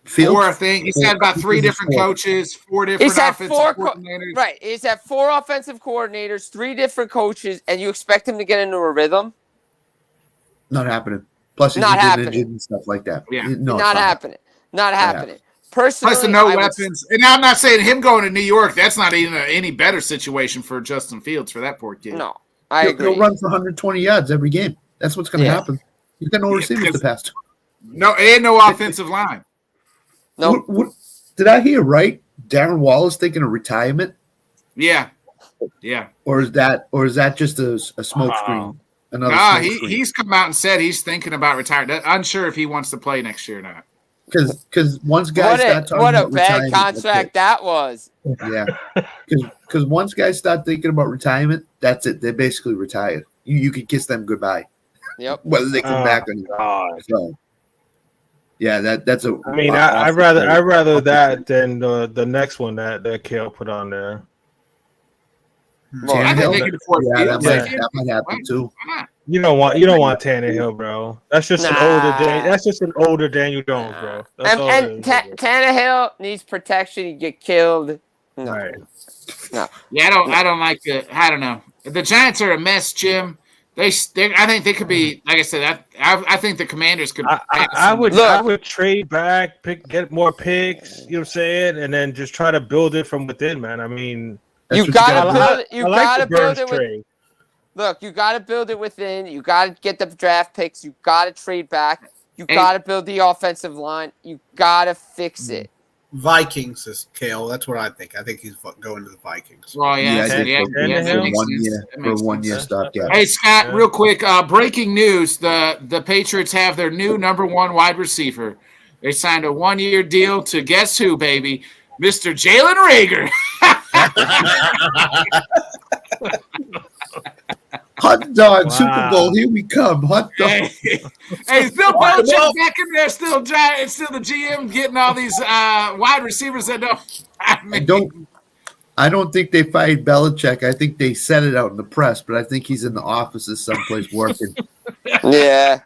Fields? 4, I think. He's had about 3 different coaches, 4 different He's had offensive 4 coordinators. right. He's had 4 offensive coordinators, 3 different coaches, and you expect him to get into a rhythm? Not happening. Plus, he's Not getting happening. injured and stuff like that. Yeah. No, Not happening. Not happening. Personally, Plus the no weapons. And I'm not saying him going to New York, that's not even any better situation for Justin Fields for that poor kid. No, I agree. He'll run for 120 yards every game. That's what's going to happen. He's got no receivers to pass to. No, and no offensive line. No. What, did I hear right? Darren Waller's thinking of retirement? Yeah. Or is that just a smoke screen? Nah, he's come out and said he's thinking about retiring. Unsure if he wants to play next year or not. Because once guys start talking what a about bad retirement, contract that was. Yeah, because once guys start thinking about retirement, that's it. They're basically retired. You can kiss them goodbye. Yep. Whether they come back or not. So, yeah, that's a. I mean, I'd rather that than the next one that Kale put on there. Well, I think they can afford that might happen too. You don't want Tannehill, bro. That's just an older Daniel Jones, bro. That's and Tannehill needs protection. He get killed. No. Right. No. Yeah, I don't like the. I don't know. The Giants are a mess, Jim. I think they could be. Like I said, I think the Commanders could. I would trade back, get more picks. You know what I'm saying, and then just try to build it from within, man. I mean, you gotta build it. You gotta build it trade. Look, you got to build it within. You got to get the draft picks. You got to trade back. You got to build the offensive line. You got to fix it. Vikings is Kale. That's what I think. I think he's going to the Vikings. Well, for 1 year stopgap. Hey, Scott, real quick, breaking news: the Patriots have their new number 1 wide receiver. They signed a 1-year deal to guess who, baby, Mr. Jalen Reagor. Hot dog, Super Bowl, here we come. Hot dog. Hey, Bill Belichick back in there, still the GM getting all these wide receivers that don't. I don't think they fired Belichick. I think they said it out in the press, but I think he's in the offices someplace working. Yeah.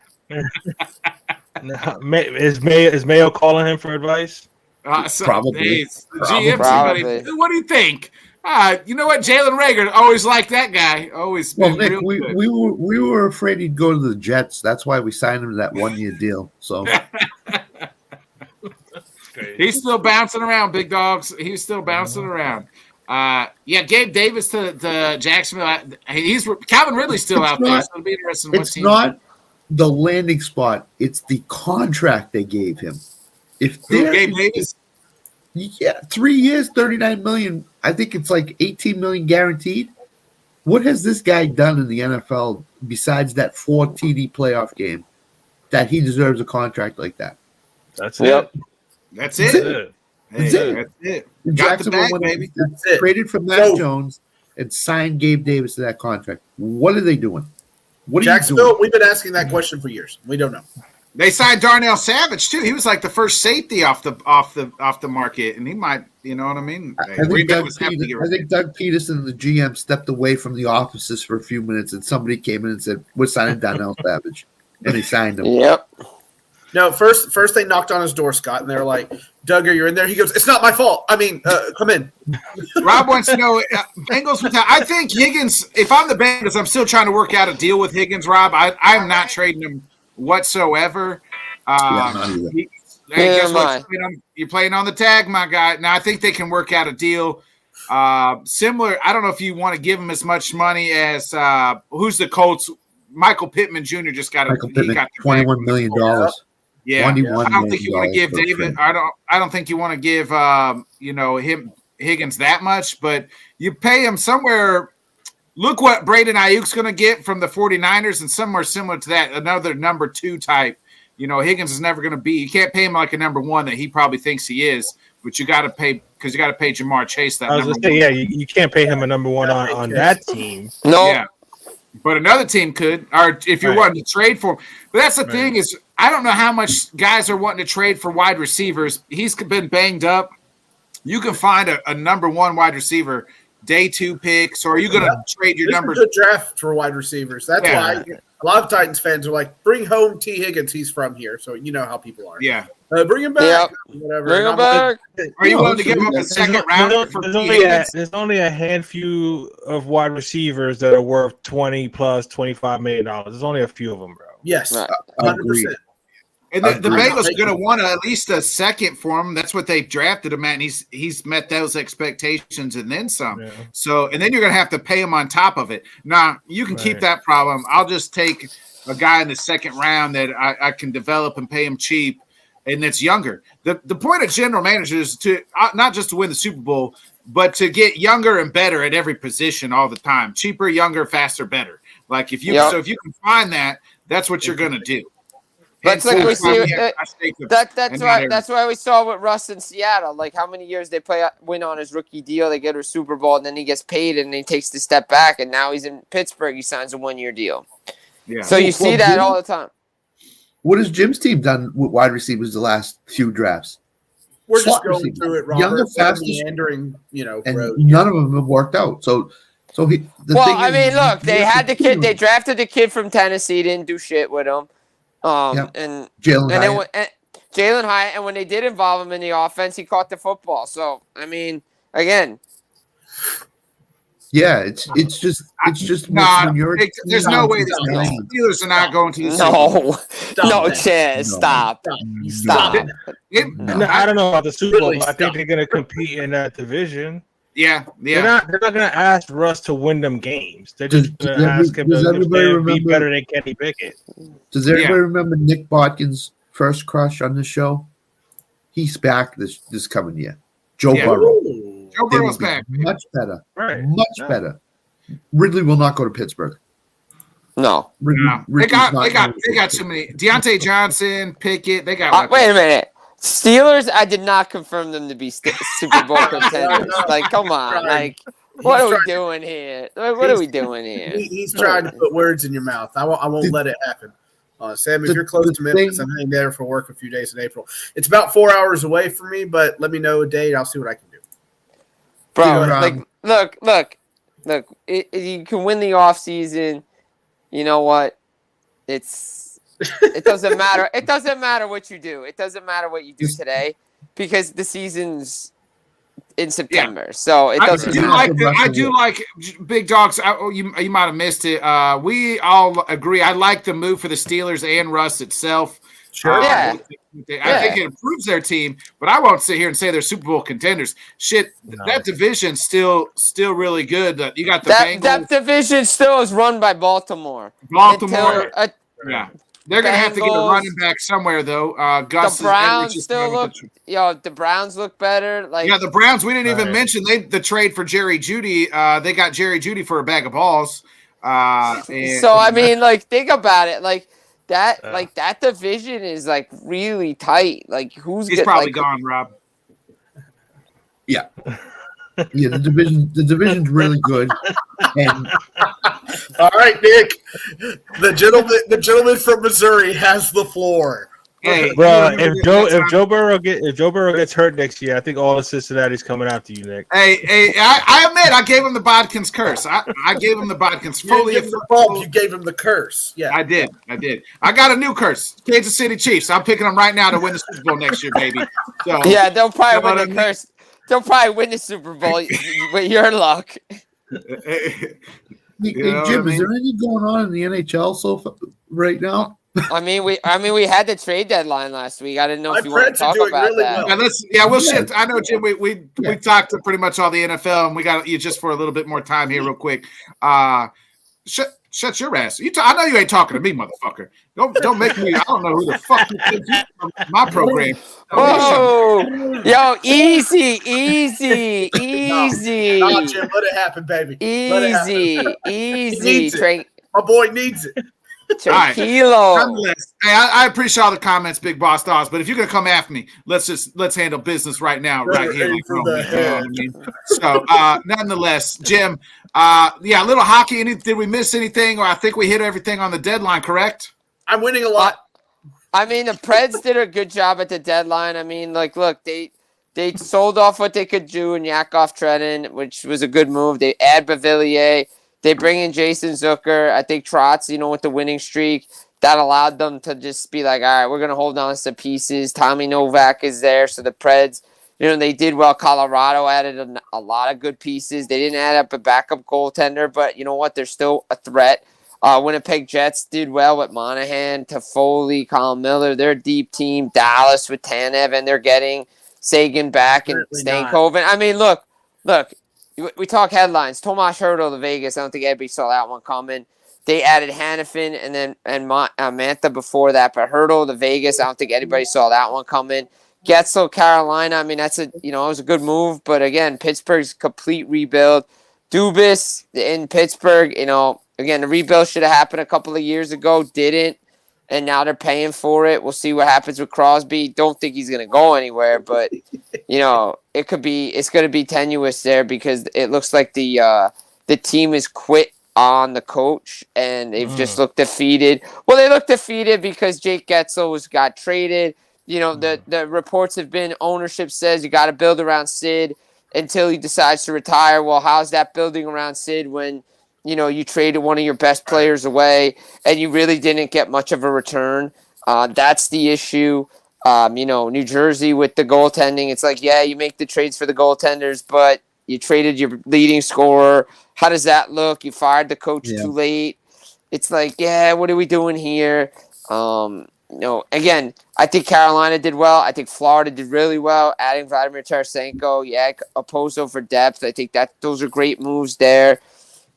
Is Mayo calling him for advice? Probably. The GM. Somebody, what do you think? You know what? Jalen Reagor, always liked that guy. Always been Nick, real good. we were afraid he'd go to the Jets. That's why we signed him to that 1-year deal. So he's still bouncing around, big dogs. He's still bouncing around. Gabe Davis to Jacksonville. Calvin Ridley's still out there. So it'll be interesting. It's not the landing spot. It's the contract they gave him. If Gabe Davis. Yeah, 3 years, $39 million. I think it's like $18 million guaranteed. What has this guy done in the NFL besides that 4 TD playoff game that he deserves a contract like that? That's it. That's it. That's it. Jacksonville traded for Matt Jones and signed Gabe Davis to that contract. What are they doing? Jacksonville, we've been asking that question for years. We don't know. They signed Darnell Savage too. He was like the first safety off the market, and he might, you know what I mean. I think Doug Peterson, the GM, stepped away from the offices for a few minutes, and somebody came in and said, "We're signing Darnell Savage," and they signed him. Yep. No, first they knocked on his door, Scott, and they're like, "Doug, are you in there?" He goes, "It's not my fault. I mean, come in." Rob wants to know Bengals. I think Higgins. If I'm the Bengals, I'm still trying to work out a deal with Higgins. Rob, I'm not trading him whatsoever. You're playing on the tag, my guy. Now I think they can work out a deal similar. I don't know if you want to give him as much money as who's the Colts. Michael Pittman Jr. just got $21 million. Yeah, I don't think you want to give David. I don't think you want to give him Higgins that much, but you pay him somewhere. Look what Brandon Ayuk's going to get from the 49ers and somewhere similar to that, another number 2 type. Higgins is never going to be. You can't pay him like a number 1 that he probably thinks he is, but you got to pay because you got to pay Jamar Chase that. You can't pay him a number 1 on that team. No. Yeah. But another team could, or if you're wanting to trade for him. But that's the thing is, I don't know how much guys are wanting to trade for wide receivers. He's been banged up. You can find a number 1 wide receiver, day 2 picks, or are you going to trade your number? Good draft for wide receivers. That's why A lot of Titans fans are like, bring home T. Higgins. He's from here. So you know how people are. Yeah. Bring him back. Whatever. Bring him back. Are you willing to give up a second rounder for T. Higgins? There's only a handful of wide receivers that are worth $20 plus $25 million. There's only a few of them, bro. Yes. Right. 100%. And the Bengals are going to want at least a second for him. That's what they drafted him at, and he's met those expectations and then some. Yeah. So, and then you're going to have to pay him on top of it. Now, you can keep that problem. I'll just take a guy in the second round that I can develop and pay him cheap, and that's younger. The point of general managers is to not just to win the Super Bowl, but to get younger and better at every position all the time. Cheaper, younger, faster, better. Like if you so if you can find that, that's what you're going to do. That's like we see. That's why we saw with Russ in Seattle. Like how many years they win on his rookie deal, they get a Super Bowl, and then he gets paid, and he takes the step back, and now he's in Pittsburgh. He signs a 1-year deal. Yeah. So you see that all the time. What has Jim's team done with wide receivers the last few drafts? We're just going through it, Robert. Younger, fast, meandering, and road. None of them have worked out. So look, they had the kid. They drafted the kid from Tennessee. Didn't do shit with him. And Jalen Hyatt, and when they did involve him in the offense, he caught the football. So I mean, again, yeah, it's just there's no way the Steelers are not going to the Stop. I don't know about the Super Bowl. I think they're going to compete in that division. Yeah. They're not going to ask Russ to win them games. They're just going to ask him to be better than Kenny Pickett. Does everybody remember Nick Botkin's first crush on the show? He's back this coming year. Joe Burrow. Joe Burrow's back. Much better. Right. Much better. Ridley will not go to Pittsburgh. No. They got too many. Deontay Johnson, Pickett. They got. Wait a minute. Steelers, I did not confirm them to be Super Bowl contenders. Like, come on. Like, what are we doing here? What are we doing here? He's trying to put words in your mouth. I won't let it happen. Sam, if you're close to Memphis, I'm heading there for work a few days in April. It's about 4 hours away from me, but let me know a date. I'll see what I can do. Bro, look. You can win the offseason. You know what? It doesn't matter. It doesn't matter what you do. It doesn't matter what you do today because the season's in September. Yeah. So it doesn't matter. I do like Big Dogs. You might have missed it. We all agree. I like the move for the Steelers and Russ itself. Sure. I think it improves their team, but I won't sit here and say they're Super Bowl contenders. Shit, that division's still really good. You got the Bengals. That division still is run by Baltimore. They're going to have to get a running back somewhere, though. Gus the Browns the Browns look better. The Browns. We didn't even mention the trade for Jerry Jeudy. They got Jerry Jeudy for a bag of balls. I mean, think about it. That division is really tight. He's probably gone, Rob. Yeah. Yeah, the division's really good. And all right, Nick. The gentleman from Missouri has the floor. Hey, bro, if Joe Burrow gets hurt next year, I think all of Cincinnati's coming after you, Nick. Hey, I admit I gave him the Bodkins curse. I gave him the Bodkins fully. You gave him the curse. Yeah, I did. I got a new curse. Kansas City Chiefs. I'm picking them right now to win the Super Bowl next year, baby. So, yeah, they'll probably win the curse. They'll probably win the Super Bowl with your luck. Jim, is there anything going on in the NHL right now? I mean, we had the trade deadline last week. I didn't know if you want to talk about that. We'll shift. I know, Jim. We talked to pretty much all the NFL, and we got you just for a little bit more time here, real quick. Shut your ass. I know you ain't talking to me, motherfucker. Don't make me. I don't know who the fuck you think you from my program. Whoa, yo, easy. No, Jim, let it happen, baby. Easy. My boy needs it. Tranquilo. Nonetheless, hey, I appreciate all the comments, Big Boss Dogs. But if you're gonna come after me, let's handle business right now, right here. You know what I mean? So, nonetheless, Jim, a little hockey. Did we miss anything? Or I think we hit everything on the deadline. Correct? I'm winning a lot. I mean, the Preds did a good job at the deadline. I mean, look, they sold off what they could do in Yakov Trenin, which was a good move. They add Bavillier. They bring in Jason Zucker. I think Trotz, with the winning streak, that allowed them to just be like, all right, we're going to hold on to some pieces. Tommy Novak is there. So the Preds, they did well. Colorado added a lot of good pieces. They didn't add up a backup goaltender, but you know what? They're still a threat. Winnipeg Jets did well with Monahan, Toffoli, Colin Miller. They're a deep team. Dallas with Tanev, and they're getting Sagan back and Stankoven. I mean, look. We talk headlines. Tomas Hertl to Vegas. I don't think anybody saw that one coming. They added Hannafin and Mantha before that, but Hertl to Vegas. I don't think anybody saw that one coming. Getzel, Carolina. I mean, that's it was a good move, but again, Pittsburgh's complete rebuild. Dubas in Pittsburgh. Again, the rebuild should have happened a couple of years ago. Didn't, and now they're paying for it. We'll see what happens with Crosby. Don't think he's going to go anywhere, but it's going to be tenuous there because it looks like the team is quit on the coach and they've just looked defeated. Well, they look defeated because Jake Getzel got traded. The reports have been ownership says you got to build around Sid until he decides to retire. Well, how's that building around Sid when you traded one of your best players away and you really didn't get much of a return? That's the issue. New Jersey with the goaltending, it's like, yeah, you make the trades for the goaltenders, but you traded your leading scorer. How does that look? You fired the coach too late. It's like, yeah, what are we doing here? Again, I think Carolina did well. I think Florida did really well, adding Vladimir Tarasenko. Oposo for depth. I think those are great moves there.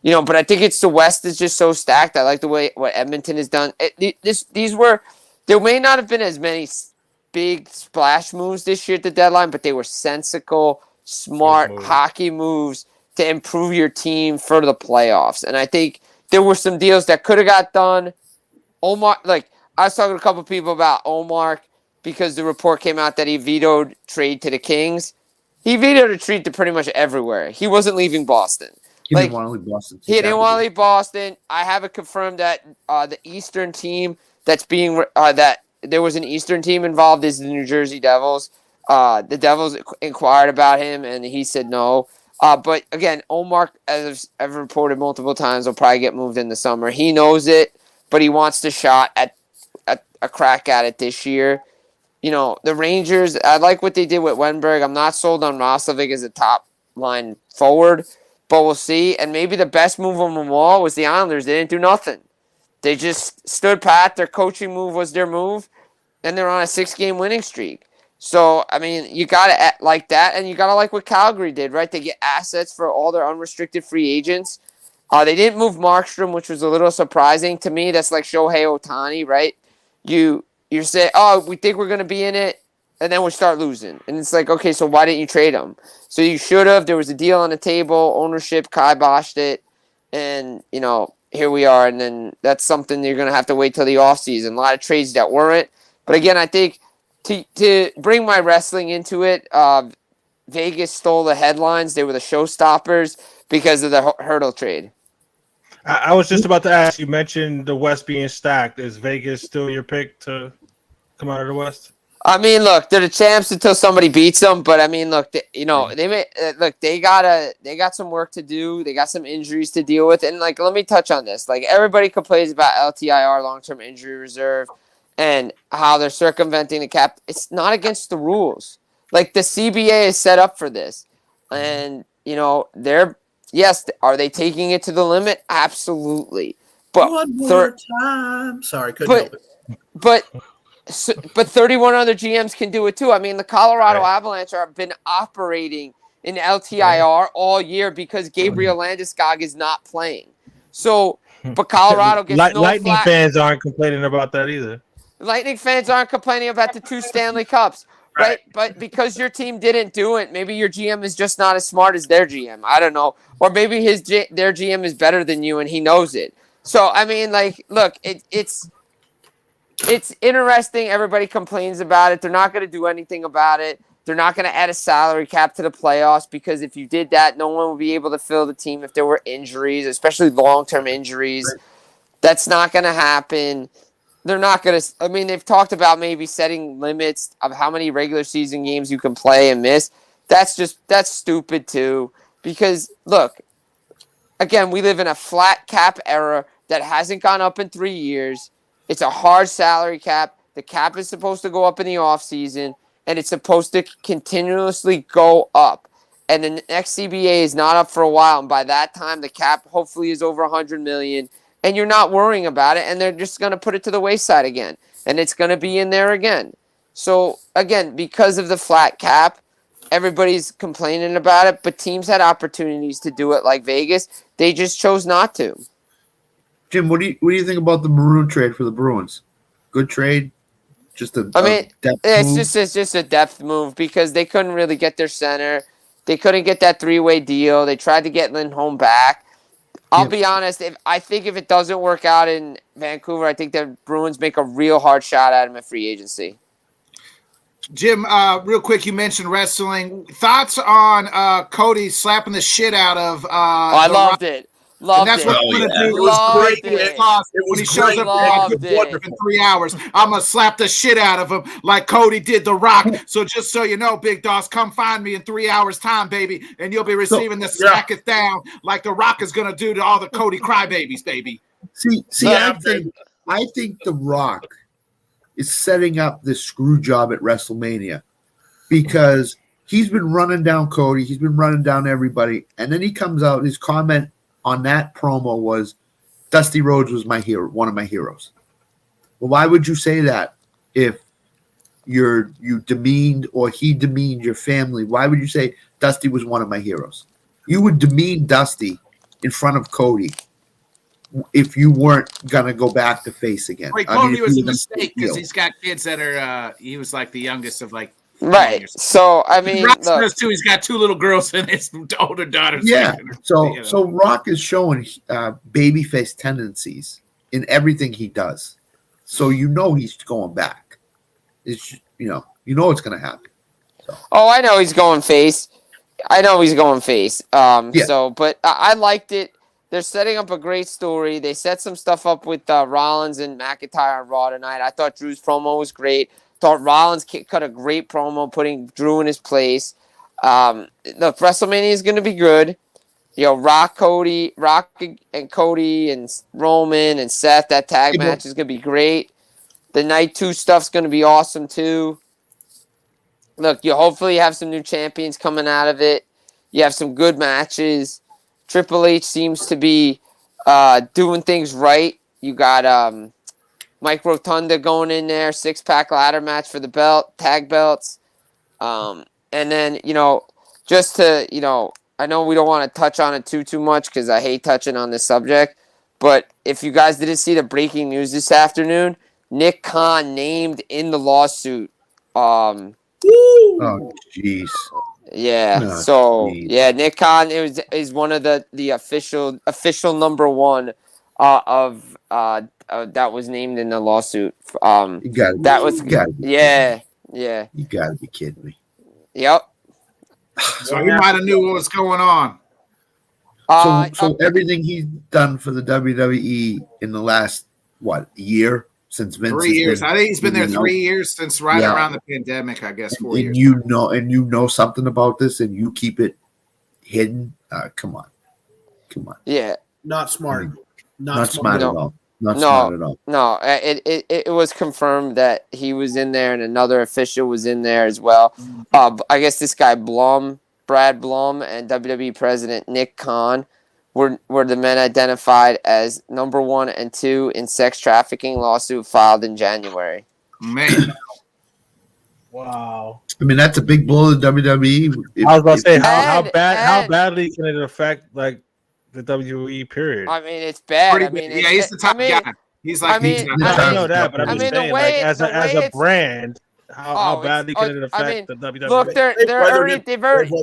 But I think it's the West is just so stacked. I like the way what Edmonton has done. There may not have been as many big splash moves this year at the deadline, but they were sensical, smart hockey moves to improve your team for the playoffs. And I think there were some deals that could have got done. Omar, I was talking to a couple of people about Omar because the report came out that he vetoed trade to the Kings. He vetoed a trade to pretty much everywhere. He wasn't leaving Boston. He didn't want to leave Boston. He didn't want to leave Boston. I have it confirmed that the Eastern team that's being that there was an Eastern team involved is the New Jersey Devils. The Devils inquired about him, and he said no. But again, Omar, as I've reported multiple times, will probably get moved in the summer. He knows it, but he wants the shot at a crack at it this year. The Rangers, I like what they did with Wenberg. I'm not sold on Roslovic as a top line forward, but we'll see. And maybe the best move on them all was the Islanders. They didn't do nothing. They just stood pat. Their coaching move was their move, and they're on a 6-game winning streak. So, I mean, you got to like that, and you got to like what Calgary did, right? They get assets for all their unrestricted free agents. They didn't move Markstrom, which was a little surprising to me. That's like Shohei Ohtani, right? You say, oh, we think we're going to be in it, and then we start losing. And it's like, okay, so why didn't you trade him? So you should have. There was a deal on the table. Ownership kiboshed it. And, here we are. And then that's something you're going to have to wait till the offseason. A lot of trades that weren't. But again, I think to bring my wrestling into it, Vegas stole the headlines. They were the showstoppers because of the Hertl trade. I was just about to ask, you mentioned the West being stacked. Is Vegas still your pick to come out of the West? I mean, look, they're the champs until somebody beats them. But I mean, look, they got some work to do. They got some injuries to deal with. And let me touch on this. Everybody complains about LTIR, long-term injury reserve, and how they're circumventing the cap. It's not against the rules. The CBA is set up for this, and yes, are they taking it to the limit? Absolutely. But one more time. Sorry, couldn't help it. But 31 other GMs can do it too. I mean, the Colorado Avalanche have been operating in LTIR all year because Gabriel Landeskog is not playing. So, but Colorado gets no Lightning fans aren't complaining about that either. Lightning fans aren't complaining about the 2 Stanley Cups, right? But because your team didn't do it, maybe your GM is just not as smart as their GM. I don't know. Or maybe their GM is better than you and he knows it. So, I mean, look, it's interesting. Everybody complains about it. They're not going to do anything about it. They're not going to add a salary cap to the playoffs because if you did that, no one would be able to fill the team if there were injuries, especially long-term injuries. Right. That's not going to happen. They're not going to – I mean, they've talked about maybe setting limits of how many regular season games you can play and miss. That's stupid too because, look, again, we live in a flat cap era that hasn't gone up in 3 years. It's a hard salary cap. The cap is supposed to go up in the offseason, and it's supposed to continuously go up. And the next CBA is not up for a while, and by that time, the cap hopefully is over $100 million, and you're not worrying about it, and they're just going to put it to the wayside again, and it's going to be in there again. So, again, because of the flat cap, everybody's complaining about it, but teams had opportunities to do it like Vegas. They just chose not to. Jim, what do you think about the Maroon trade for the Bruins? Good trade? Just a depth it's move? just a depth move because they couldn't really get their center. They couldn't get that 3-way deal. They tried to get Lindholm back. I'll be honest. I think if it doesn't work out in Vancouver, I think the Bruins make a real hard shot at him in free agency. Jim, real quick, you mentioned wrestling. Thoughts on Cody slapping the shit out of I loved it. Loved that's it. what I'm going to do. It was great. It when he shows up Loved in 3 hours, I'm going to slap the shit out of him like Cody did The Rock. So just so you know, Big Doss, come find me in 3 hours' time, baby, and you'll be receiving the smack it down like The Rock is going to do to all the Cody crybabies, baby. See, I think The Rock is setting up this screw job at WrestleMania because he's been running down Cody, he's been running down everybody, and then he comes out, his comment on that promo was Dusty Rhodes was my hero, one of my heroes. Well, why would you say that if you demeaned or he demeaned your family? Why would you say Dusty was one of my heroes? You would demean Dusty in front of Cody if you weren't gonna go back to face again. Wait, Cody was a mistake because he's got kids that are he was like the youngest of like right. So I mean, look, too, he's got 2 little girls and his older daughters. Yeah. So Rock is showing babyface tendencies in everything he does. So you know he's going back. It's you know it's gonna happen. So. Oh, I know he's going face. So, but I liked it. They're setting up a great story. They set some stuff up with Rollins and McIntyre on Raw tonight. I thought Drew's promo was great. Thought Rollins cut a great promo, putting Drew in his place. The WrestleMania is going to be good. You know, Rock and Cody and Roman and Seth. That tag match is going to be great. The Night 2 stuff's going to be awesome too. Look, you hopefully have some new champions coming out of it. You have some good matches. Triple H seems to be doing things right. You got Mike Rotunda going in there, 6-pack ladder match for the tag belts. And then, just to, I know we don't want to touch on it too much because I hate touching on this subject. But if you guys didn't see the breaking news this afternoon, Nick Khan named in the lawsuit. Oh, jeez. Yeah. Nick Khan is one of the official number one of that was named in the lawsuit. You gotta be kidding me. Yep. So he might have knew what was going on. So everything he's done for the WWE in the last year since Vince. 3 years. I think he's been there 3 years since around the pandemic. I guess 4 years. You know something about this, and you keep it hidden. Come on. Yeah. Not smart. Not smart at all. No, it was confirmed that he was in there and another official was in there as well. I guess this guy Brad Blum, and WWE President Nick Khan were the men identified as number 1 and 2 in sex trafficking lawsuit filed in January. Man. Wow. I mean, that's a big blow to WWE. I was about to say, how badly can it affect the WWE period? I mean, it's bad. He's the top guy. He's like, I know that, but I'm just saying, as a brand, how badly can it affect the WWE? Look,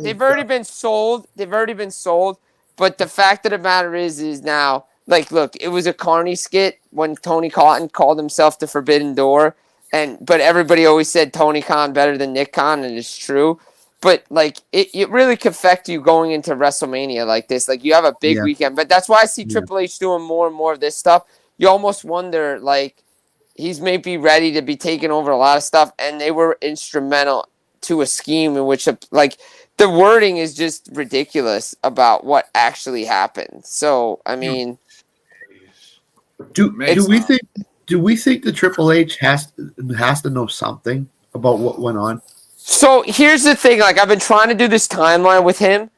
they've already been sold. They've already been sold. But the fact of the matter is now, look, it was a Carney skit when Tony Khan called himself the Forbidden Door, but everybody always said Tony Khan better than Nick Khan, and it's true. But it really could affect you going into WrestleMania like this. You have a big weekend, but that's why I see Triple H doing more and more of this stuff. You almost wonder, he's maybe ready to be taking over a lot of stuff, and they were instrumental to a scheme in which like the wording is just ridiculous about what actually happened. So I mean, do we think the Triple H has to know something about what went on? So here's the thing, like I've been trying to do this timeline with him.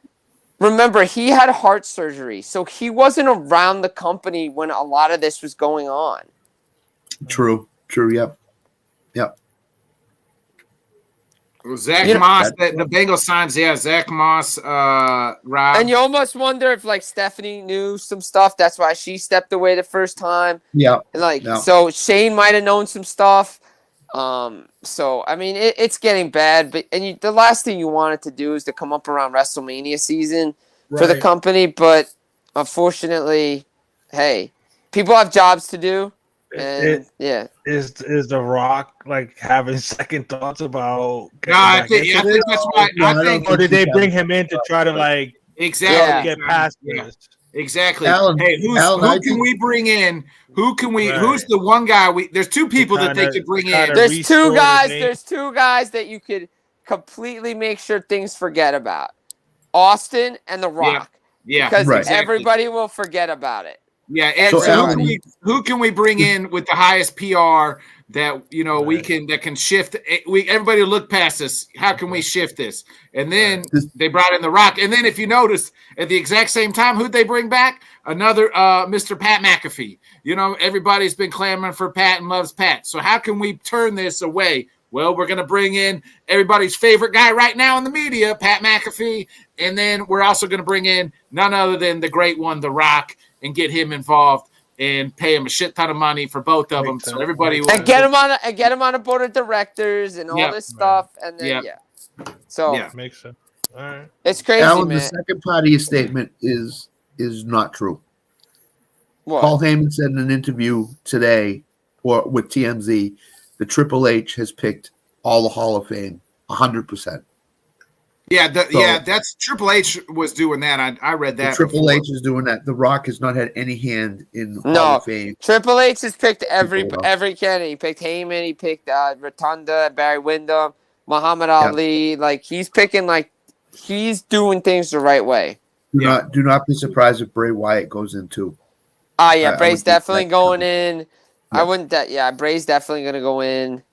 Remember, he had heart surgery, so he wasn't around the company when a lot of this was going on. True, yep. Zach Moss, the Bengals signs, Zach Moss, Rob. And you almost wonder if like Stephanie knew some stuff. That's why she stepped away the first time. Yeah. So Shane might have known some stuff. So I mean, it's getting bad. But the last thing you wanted to do is to come up around WrestleMania season for the company. But unfortunately, hey, people have jobs to do. And is The Rock like having second thoughts about? I think that's why. Or did they bring him in to try to like get past this? Exactly. Alan, who can we bring in? Who can we? Right. Who's the one guy? There's two people that they could bring in. There's two guys. There's two guys that you could completely make sure things forget about: Austin and The Rock. Yeah. Because everybody will forget about it. Yeah, and who can we bring in with the highest PR that we can shift? Everybody will look past us. How can we shift this? And then they brought in The Rock. And then if you notice, at the exact same time, who'd they bring back? Another Mr. Pat McAfee. Everybody's been clamoring for Pat and loves Pat. So how can we turn this away? Well, we're going to bring in everybody's favorite guy right now in the media, Pat McAfee. And then we're also going to bring in none other than the great one, The Rock, and get him involved and pay him a shit ton of money for both of them. So everybody will get him on a board of directors and all this stuff. And then makes sense. All right, it's crazy, Alan, man. the second part of your statement is not true. What? Paul Heyman said in an interview today with TMZ that Triple H has picked all the Hall of Fame 100%. Yeah, that's Triple H was doing that. I read that. Triple H is doing that. The Rock has not had any hand in Hall of Fame. Triple H has picked every candidate. He picked Heyman. He picked Rotunda, Barry Windham, Muhammad Ali. Like he's picking, like he's doing things the right way. Do not be surprised if Bray Wyatt goes in too. Bray's definitely going in. I wouldn't. Bray's definitely going to go in.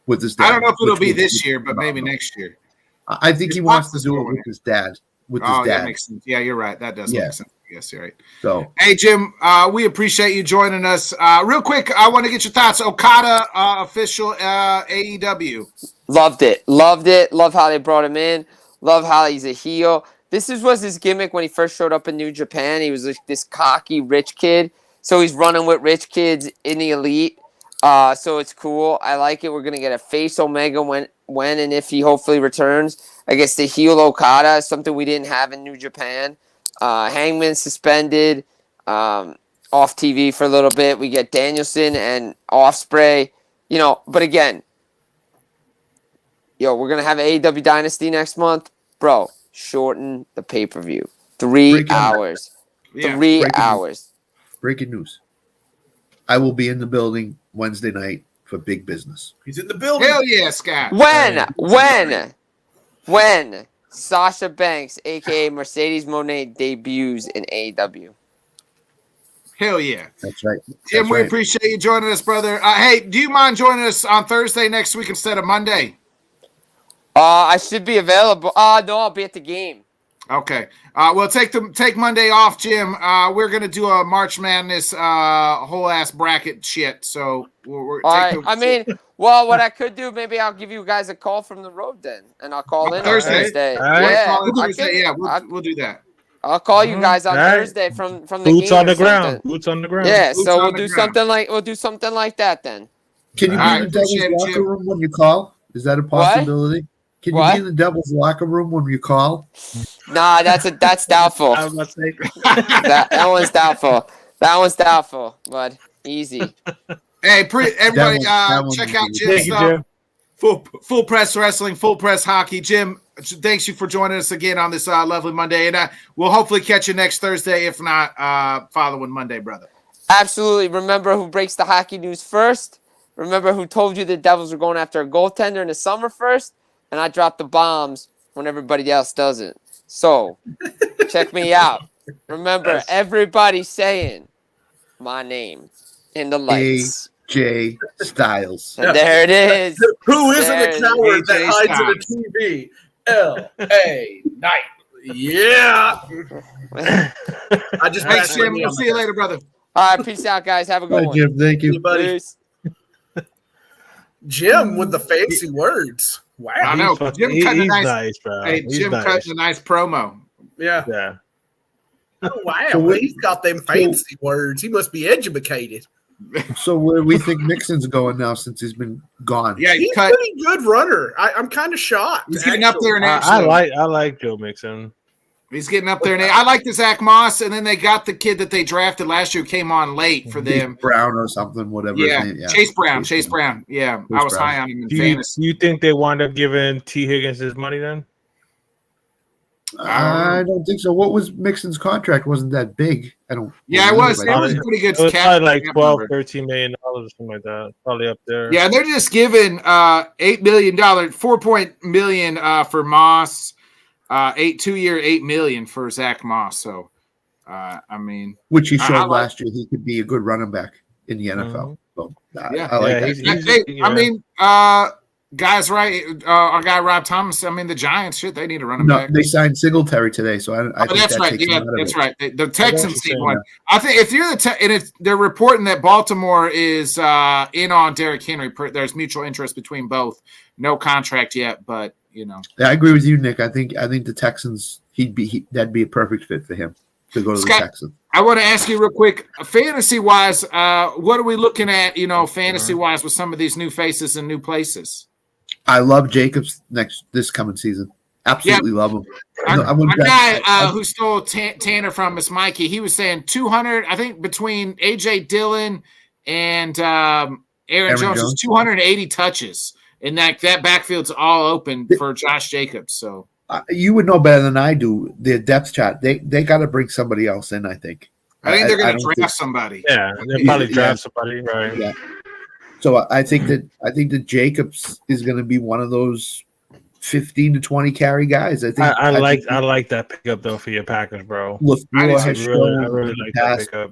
With his dad. I don't know if it'll be this year, but maybe next year. I think he wants to do it with his dad. That makes sense. Yeah, you're right. That does make sense. Yes, you're right. So, hey, Jim, we appreciate you joining us. Real quick, I want to get your thoughts. Okada official AEW. Loved it. Love how they brought him in. Love how he's a heel. This was his gimmick when he first showed up in New Japan. He was like this cocky rich kid. So he's running with rich kids in the elite. So it's cool. I like it. We're gonna get a face Omega when and if he hopefully returns. I guess the heel Okada is something we didn't have in New Japan. Hangman suspended off TV for a little bit. We get Danielson and Ospreay. But again, we're gonna have AEW Dynasty next month, bro. Shorten the pay-per-view. 3 hours. 3 hours. Breaking news. I will be in the building Wednesday night for big business. He's in the building. Hell yeah, Scott. When Sasha Banks, a.k.a. Mercedes Moné, debuts in AEW. Hell yeah. That's right. Jim, we appreciate you joining us, brother. Hey, do you mind joining us on Thursday next week instead of Monday? I should be available. No, I'll be at the game. Okay. Well, take Monday off, Jim. We're gonna do a March Madness whole ass bracket shit. So what I could do, maybe I'll give you guys a call from the road then, and I'll call in Thursday. We'll do that. I'll call you guys on Thursday from the Boots game on the ground. Boots on the ground. Yeah, so we'll do something like that then. Can you be in the Devil's locker room when you call? Is that a possibility? Can you be in the Devil's locker room when you call? Nah, that's doubtful. I was about to say. that one's doubtful. That one's doubtful, but easy. Hey, everybody, check out Jim's stuff. Full Press Wrestling, Full Press Hockey. Jim, thanks you for joining us again on this lovely Monday, and we'll hopefully catch you next Thursday, if not following Monday, brother. Absolutely. Remember who breaks the hockey news first? remember who told you the Devils were going after a goaltender in the summer first, and I dropped the bombs when everybody else doesn't. So, check me out. Remember, everybody saying my name in the lights. AJ Styles. And there it is. Who isn't a coward that AJ hides in a TV? L.A. Knight. Yeah. I just Thanks, Jim. We'll see you later, brother. All right, peace out, guys. Have a good Bye, one. Jim. Thank you. buddy. Peace. Jim with the fancy words. Wow. I know. Jim cutting a He's nice, nice, bro. hey, He's Jim nice. cutting a nice promo. Yeah. Yeah. Oh, wow. So He's got them fancy words. He must be educated. So where do we think Mixon's going now since he's been gone? Yeah, He's a pretty good runner. I'm kind of shocked. He's getting up there in age. I like Joe Mixon. He's getting up there in age. I like the Zach Moss, and then they got the kid that they drafted last year who came on late for them. Brown or something, whatever. Yeah, his name. Chase Brown. Yeah, I was high on him in Do fantasy. you think they wind up giving T. Higgins his money then? I don't think so. What was Mixon's contract? Wasn't that big? I don't. Yeah, it was. It was a pretty good It was cap. probably like cap 12, number. $13 million or something like that. Probably up there. Yeah, they're just giving $8 million, $4 million for Moss, 2-year, $8 million for Zach Moss. So, I mean, Which he I showed like- last year. He could be a good running back in the NFL. So Yeah. I like Yeah, that. he's- I mean, guys, right? Our guy Rob Thomas. I mean, the Giants, shit, they need a running No, back. they signed Singletary today, so I think That's that right. takes him Yeah, out of that's it. right. The Texans you're need saying one. that. I think if you're and they're reporting that Baltimore is in on Derrick Henry. There's mutual interest between both. No contract yet, but you know. Yeah, I agree with you, Nick. I think the Texans. That'd be a perfect fit for him to go to Scott, the Texans. I want to ask you real quick, fantasy wise, what are we looking at? You know, fantasy wise, with some of these new faces and new places. I love Jacobs this coming season. Absolutely love him. Our guy who stole Tanner from us, Mikey, he was saying 200. I think between AJ Dillon and Aaron Jones is 280 touches, and that backfield's all open for Josh Jacobs. So you would know better than I do. Their depth chart. They got to bring somebody else in. I think. I think they're going to don't draft somebody. Yeah, they'll probably draft somebody, right? Yeah. So I think that Jacobs is going to be one of those 15 to 20 carry guys. I like that pickup though for your Packers, bro. LaFleur has I shown really like that pickup.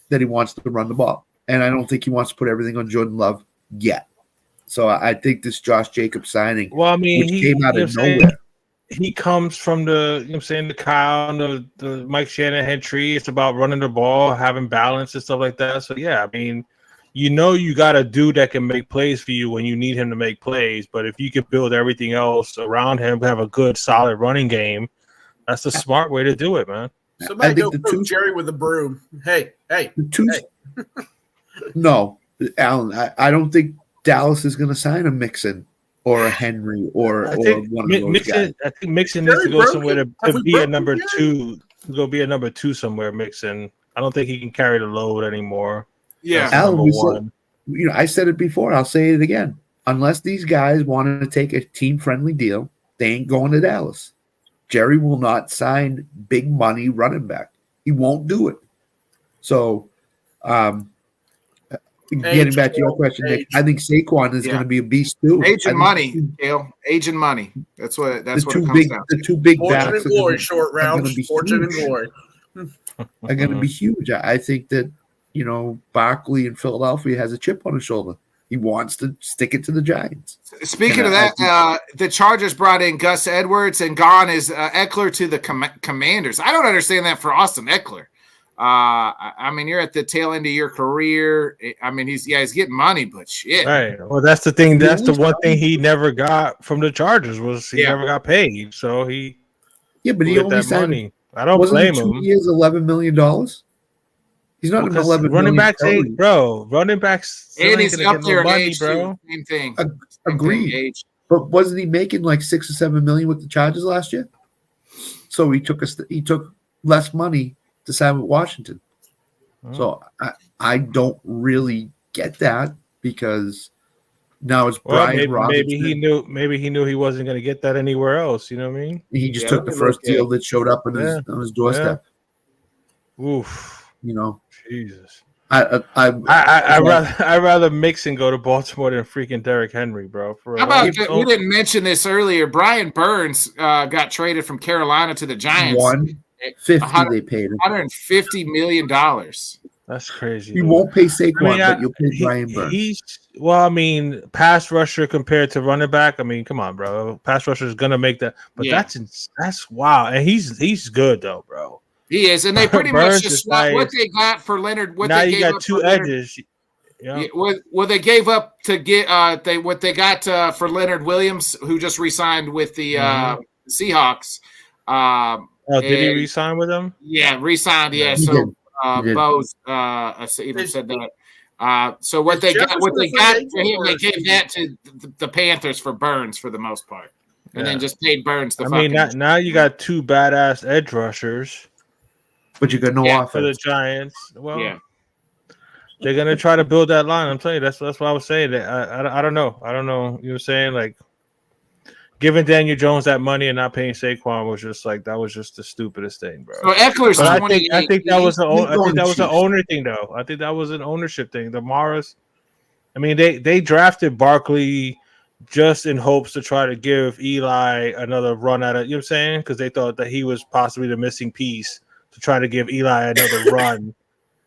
that he wants to run the ball, and I don't think he wants to put everything on Jordan Love yet. So I think this Josh Jacobs signing, Well, I mean, which came out of saying? nowhere. He comes from the Kyle and the Mike Shanahan tree. It's about running the ball, having balance and stuff like that. So yeah, I mean, you got a dude that can make plays for you when you need him to make plays. But if you could build everything else around him, have a good, solid running game, that's the smart way to do it, man. Somebody go poke Jerry with a broom. Hey. No, Alan, I don't think Dallas is going to sign a Mixon or a Henry or one of those guys. I think Mixon needs to go somewhere to be a number two. To go be a number two somewhere. Mixon. I don't think he can carry the load anymore. Yeah, Alan, I said it before. I'll say it again. Unless these guys want to take a team-friendly deal, they ain't going to Dallas. Jerry will not sign big money running back. He won't do it. So, getting back to your question, Nick, I think Saquon is going to be a beast too. Age and money, Gail. Age and money. That's what it comes down to. The two big Fortune backs and glory, short round. Fortune and glory are going to be huge. I think that Barkley in Philadelphia has a chip on his shoulder. He wants to stick it to the Giants. Speaking of that, the Chargers brought in Gus Edwards, and gone is Eckler to the Commanders. I don't understand that for Austin Eckler. I mean, you're at the tail end of your career. I mean, he's getting money, but shit. Right. Well, that's the thing. That's the one thing he never got from the Chargers was he never got paid. So he but he only that signed money. I don't blame him. 2 years, $11 million. He's not an $11 running million backs ain't, bro. Running backs and he's up there in money, age, bro. Same thing. Agreed. But wasn't he making like $6 or $7 million with the Chargers last year? So he took less money to sign with Washington. So I don't really get that because now it's Brian Robinson. Maybe he knew he wasn't going to get that anywhere else. You know what I mean? He just took the first deal that showed up on his doorstep. Yeah. Oof. You know, Jesus. I'd rather Mixon go to Baltimore than freaking Derrick Henry, bro. For How about we didn't mention this earlier? Brian Burns got traded from Carolina to the Giants. 150 they paid him. $150 million. That's crazy. You won't pay Saquon, but you'll pay Brian Burns. Pass rusher compared to running back. I mean, come on, bro. Pass rusher is gonna make that, but that's wow, and he's good though, bro. He is, and they pretty much just swapped what they got for Leonard. Now you got two edges. Yeah. Well, they gave up to get what they got for Leonard Williams, who just re-signed with the Seahawks. Did he re-sign with them? Yeah, re-signed. Yeah, so Bose even said that. So what they got for him, they gave that to the Panthers for Burns for the most part, and then just paid Burns. Now you got two badass edge rushers. But you got no offense for the Giants. Well, they're gonna try to build that line. I'm telling you, that's what I was saying. I don't know. You know what I'm saying? Like giving Daniel Jones that money and not paying Saquon was just the stupidest thing, bro. So Eckler's 28. I think that was an owner thing, though. I think that was an ownership thing. The Maras, I mean, they drafted Barkley just in hopes to try to give Eli another run at it. You know what I'm saying? Because they thought that he was possibly the missing piece to try to give Eli another run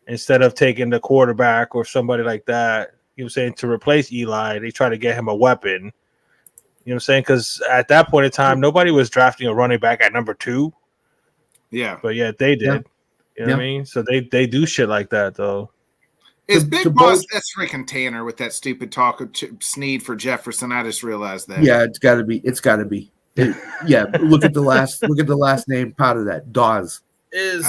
instead of taking the quarterback or somebody like that. You know what I'm saying? To replace Eli, they try to get him a weapon. You know what I'm saying? Because at that point in time, nobody was drafting a running back at number 2. Yeah. But they did. Yeah. You know what I mean? So they do shit like that, though. Is Big Boss, that's freaking Tanner with that stupid talk of Snead for Jefferson. I just realized that. Yeah, it's got to be. Look at the last name part of that. Dawes. Is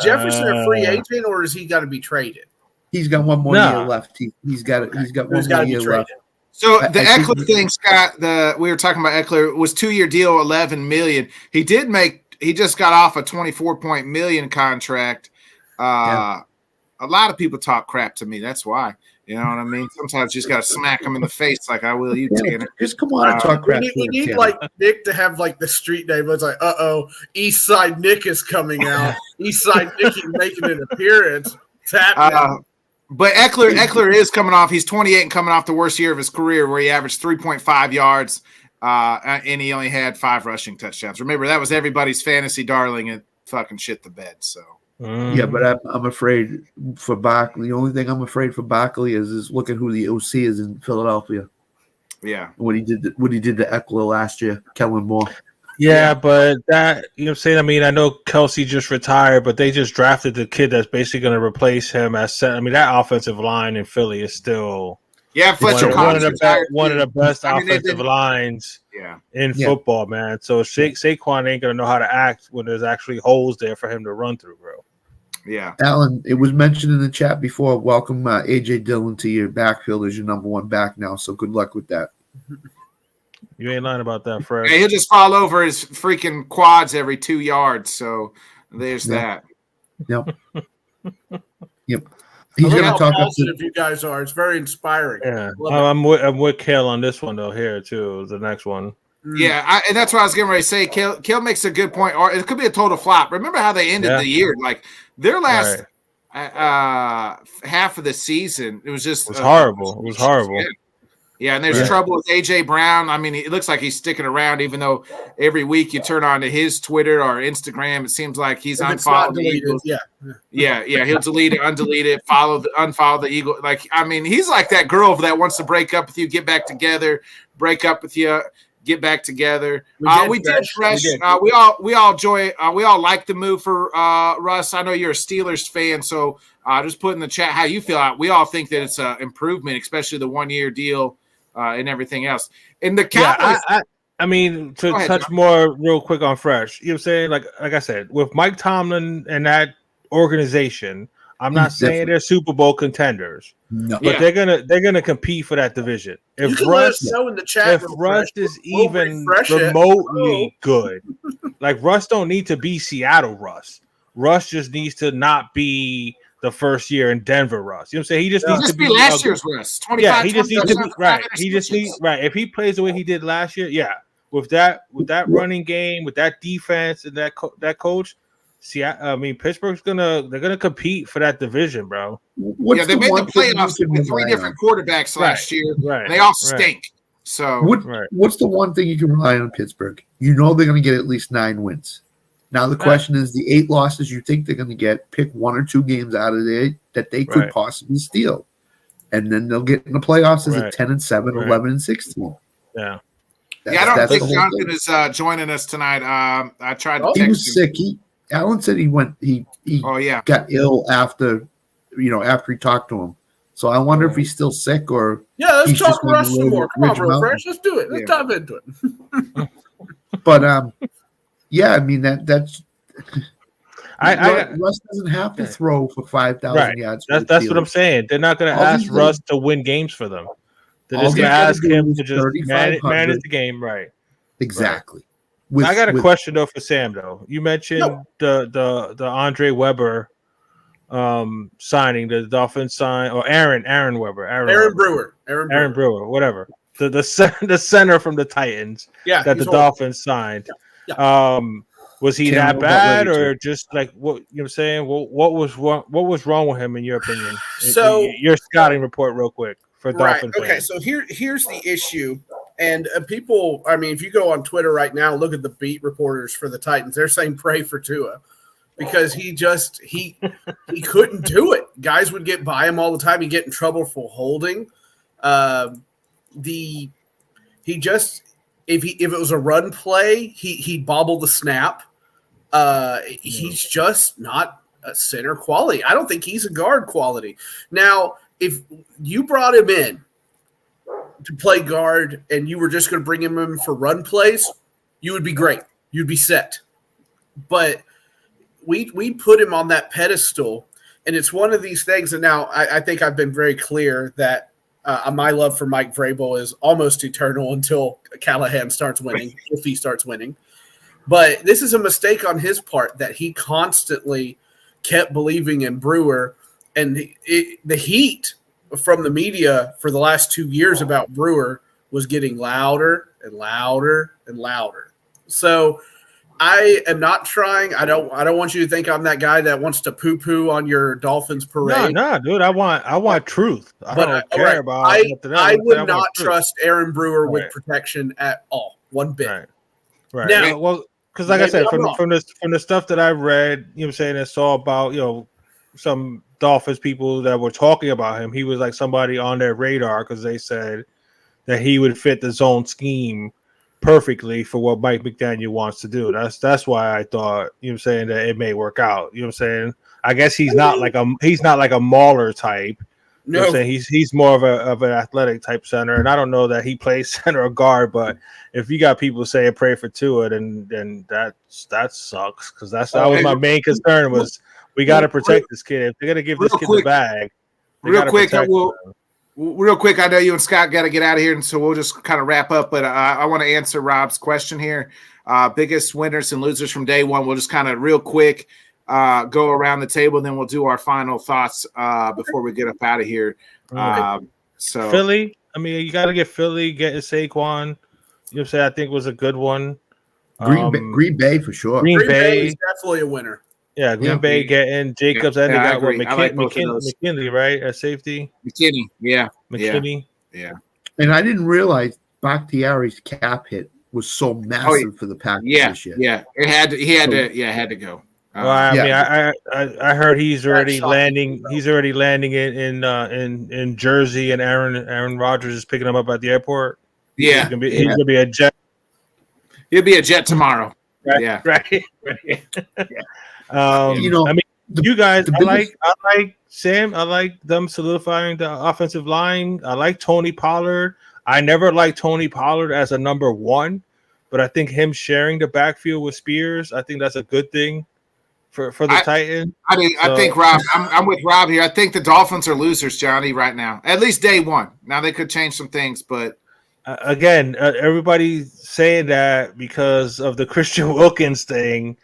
Jefferson a free agent or is he got to be traded? He's got one more year left. He's got one more year left. So the Eckler thing, Scott, we were talking about Eckler, was 2-year deal, $11 million. He just got off a $24 million contract. A lot of people talk crap to me. That's why. You know what I mean? Sometimes you just got to smack them in the face like I will you, Tanner. Just come on and talk crap. We need like Nick to have like the street name. It's like, East Side Nick is coming out. East Side Nick is making an appearance. But Eckler is coming off. He's 28 and coming off the worst year of his career where he averaged 3.5 yards and he only had 5 rushing touchdowns. Remember, that was everybody's fantasy darling and fucking shit the bed, so. Yeah, but I'm afraid for Barkley. The only thing I'm afraid for Barkley is look at who the OC is in Philadelphia. Yeah, what he did to Eckler last year, Kellen Moore. Yeah, but that, you know what I'm saying? I mean, I know Kelsey just retired, but they just drafted the kid that's basically going to replace him as center. I mean, that offensive line in Philly is still Fletcher one of the best offensive lines in football, man. So Saquon ain't going to know how to act when there's actually holes there for him to run through, bro. Yeah. Alan, it was mentioned in the chat before. Welcome A.J. Dillon to your backfield as your number 1 back now, so good luck with that. You ain't lying about that, Fred. Yeah, he'll just fall over his freaking quads every 2 yards, so there's that. Yep. He's going to talk positive you guys are. It's very inspiring. Yeah, I'm with Kale on this one, though, here, too, the next one. Yeah, and that's what I was getting ready to say. Kale makes a good point. Or it could be a total flop. Remember how they ended the year? Like, their last half of the season, it was just horrible. It was horrible. Yeah, and there's trouble with A.J. Brown. I mean, it looks like he's sticking around, even though every week you turn on to his Twitter or Instagram, it seems like he's unfollowed the Eagles. Yeah, he'll delete it, undelete it, unfollow the Eagle. Like, I mean, he's like that girl that wants to break up with you, get back together, break up with you, get back together. We did Fresh. We all like the move for Russ. I know you're a Steelers fan, so just put in the chat how you feel. We all think that it's an improvement, especially the 1-year deal and everything else. And the Cowboys. I mean, to touch more real quick on Fresh, you know what I'm saying? Like I said, with Mike Tomlin and that organization, I'm not saying they're Super Bowl contenders, but they're gonna compete for that division. If Russ is even remotely good, like Russ don't need to be Seattle Russ. Russ just needs to not be the first year in Denver Russ. You know what I'm saying? He just needs to be last year's Russ. He just needs to be right. He just needs If he plays the way he did last year, with that running game, with that defense, and that coach, See, I mean, Pittsburgh's they're gonna compete for that division, bro. They made the playoffs with 3 different quarterbacks last year. Right. And they all stink. So what's the one thing you can rely on Pittsburgh? You know they're going to get at least 9 wins. Now the question is the 8 losses you think they're going to get. Pick 1 or 2 games out of there that they could possibly steal, and then they'll get in the playoffs as a 10-7, 11-16. Yeah. I don't think Jonathan is joining us tonight. I tried to text him. He was sick. Alan said he went. He got ill after he talked to him. So I wonder if he's still sick or let's talk Russ some more. Come on, real fresh. Let's do it. Let's dive into it. But I mean that's. Russ doesn't have to throw for 5,000 yards. That's what I'm saying. They're not going to ask Russ to win games for them. They're just going to ask him to just manage the game, right? Exactly. I got a question though for Sam though. You mentioned the Andre Weber signing, the Dolphins sign, or Aaron Brewer, whatever. The center from the Titans that the Dolphins signed. Was he that bad, or just like what you're saying? What was wrong with him in your opinion? So your scouting report, real quick for Dolphins. Okay, so here's the issue, and people. I mean, if you go on Twitter right now, look at the beat reporters for the Titans. They're saying pray for Tua because he couldn't do it. Guys would get by him all the time. He'd get in trouble for holding. If it was a run play, he'd bobble the snap. He's just not a center quality. I don't think he's a guard quality. Now, if you brought him in to play guard and you were just going to bring him in for run plays, you would be great. You'd be set. But we put him on that pedestal, and it's one of these things. And now I think I've been very clear that my love for Mike Vrabel is almost eternal until Callahan starts winning, if he starts winning. But this is a mistake on his part that he constantly kept believing in Brewer. And the heat from the media for the last 2 years about Brewer was getting louder and louder and louder. So I am not trying. I don't want you to think I'm that guy that wants to poo-poo on your Dolphins parade. No, dude. I want truth. I don't care about. I would not trust Aaron Brewer with protection at all, one bit. Right. Now, well, because like I said, from the stuff that I read, you know what I'm saying, I saw about some Dolphins people that were talking about him. He was like somebody on their radar because they said that he would fit the zone scheme perfectly for what Mike McDaniel wants to do. That's why I thought, you know what I'm saying, that it may work out. You know what I'm saying? I guess he's not like a mauler type. You know what I'm saying? He's more of an athletic type center, and I don't know that he plays center or guard, but if you got people saying pray for Tua, then that sucks, because that was my main concern was we got to protect this kid. If they're gonna give this kid the bag, real quick, I know you and Scott got to get out of here, and so we'll just kind of wrap up. But I want to answer Rob's question here. Biggest winners and losers from day one. We'll just kind of real quick go around the table, and then we'll do our final thoughts before we get up out of here. So Philly, I mean, you got to get Philly, getting Saquon. You know what I'm saying? I think was a good one. Green Bay for sure. Green Bay is definitely a winner. Yeah, Green Bay getting Jacobs. And they got McKinley, right, at safety. McKinney, yeah. And I didn't realize Bakhtiari's cap hit was so massive for the Packers this year. Yeah, it had to go. Well, I heard he's already landing. He's already landing in Jersey, and Aaron Rodgers is picking him up at the airport. Yeah, he's gonna be a jet. He'll be a jet tomorrow. Right, yeah, right. I mean, you guys, I like Sam. I like them solidifying the offensive line. I like Tony Pollard. I never liked Tony Pollard as a number one, but I think him sharing the backfield with Spears, I think that's a good thing for the Titans. I think Rob, I'm with Rob here. I think the Dolphins are losers, Johnny, right now. At least day one. Now they could change some things, but again, everybody's saying that because of the Christian Wilkins thing.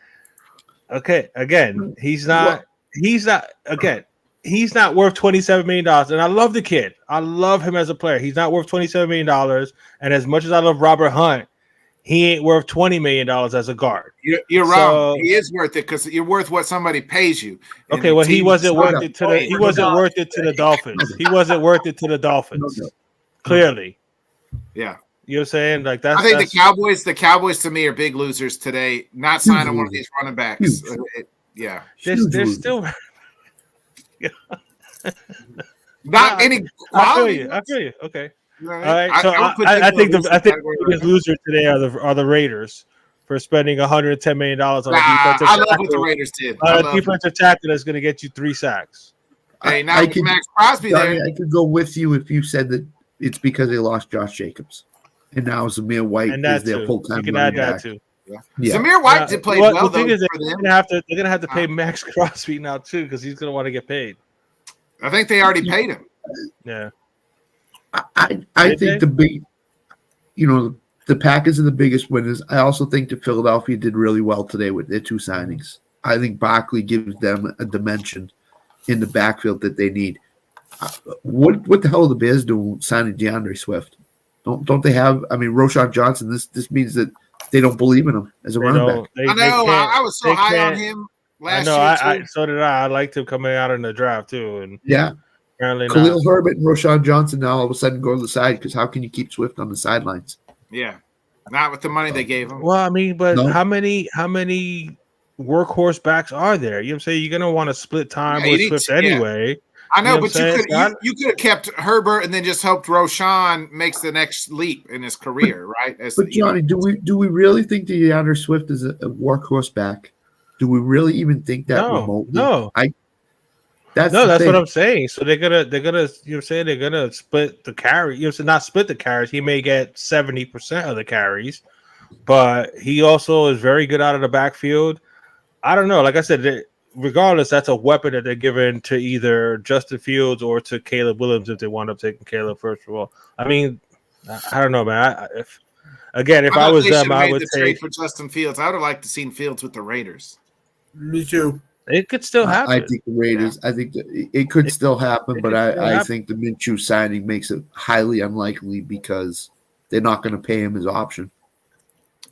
Okay, again, he's not worth $27 million. And I love the kid. I love him as a player. He's not worth $27 million. And as much as I love Robert Hunt, he ain't worth $20 million as a guard. You're So- wrong. He is worth it because you're worth what somebody pays you. And Okay, the well, he team wasn't decided- worth it to the. He wasn't worth it to the Dolphins. He wasn't worth it to the Dolphins. Clearly, Yeah. you know what I'm saying? Like that's. I think that's, the Cowboys to me are big losers today. Not signing one of these running backs. Huge. Yeah. They're still. Not any quality. I feel you. Okay. You know what All I mean? right. So would put I them think in the category right biggest now. loser today are the Raiders for spending $110 million on a defensive I love what the tackle. Raiders did. On a defensive tackle that's going to get you 3 sacks. Hey, now I with could- Max Crosby Johnny, there. I could go with you if you said that it's because they lost Josh Jacobs, and now Zamir White And is that their too. full-time You can running add that back. too. Yeah. Zamir White did play well the though thing is, for they're them. gonna have to pay Max Crosby now too because he's gonna want to get paid. I think they already paid him. Yeah. I Did think they? the big, the Packers are the biggest winners. I also think that Philadelphia did really well today with their 2 signings. I think Barkley gives them a dimension in the backfield that they need. What the hell are the Bears doing signing DeAndre Swift? Don't they have? I mean, Roshan Johnson. This means that they don't believe in him as a running back. I know. I was so high on him last year. I so did I. I liked him coming out in the draft too, and Yeah, apparently Khalil not. Herbert and Roshan Johnson now all of a sudden go to the side because how can you keep Swift on the sidelines? Yeah, not with the money they gave him. Well, I mean, but No. how many workhorse backs are there? You know what I'm saying? You're gonna want to split time Yeah, you with need Swift to, yeah. anyway. I know, You know but what I'm saying? you could have kept Herbert and then just hoped Roshan makes the next leap in his career, right? But Johnny, do we really think that DeAndre Swift is a workhorse back? Do we really even think that remotely? No. That's what I'm saying. So they're gonna you know what I'm saying, they're gonna split the carry. You know, so not split the carries. He may get 70% of the carries, but he also is very good out of the backfield. I don't know. Like I said, regardless, that's a weapon that they're giving to either Justin Fields or to Caleb Williams if they wind up taking Caleb first of all. I mean, I don't know, man. If I was them, I would trade take. for Justin Fields. I would have liked to seen Fields with the Raiders. Me too. It could still happen. I think the Raiders. I think that it could still happen, but I happen. think the Minshew signing makes it highly unlikely because they're not going to pay him his option,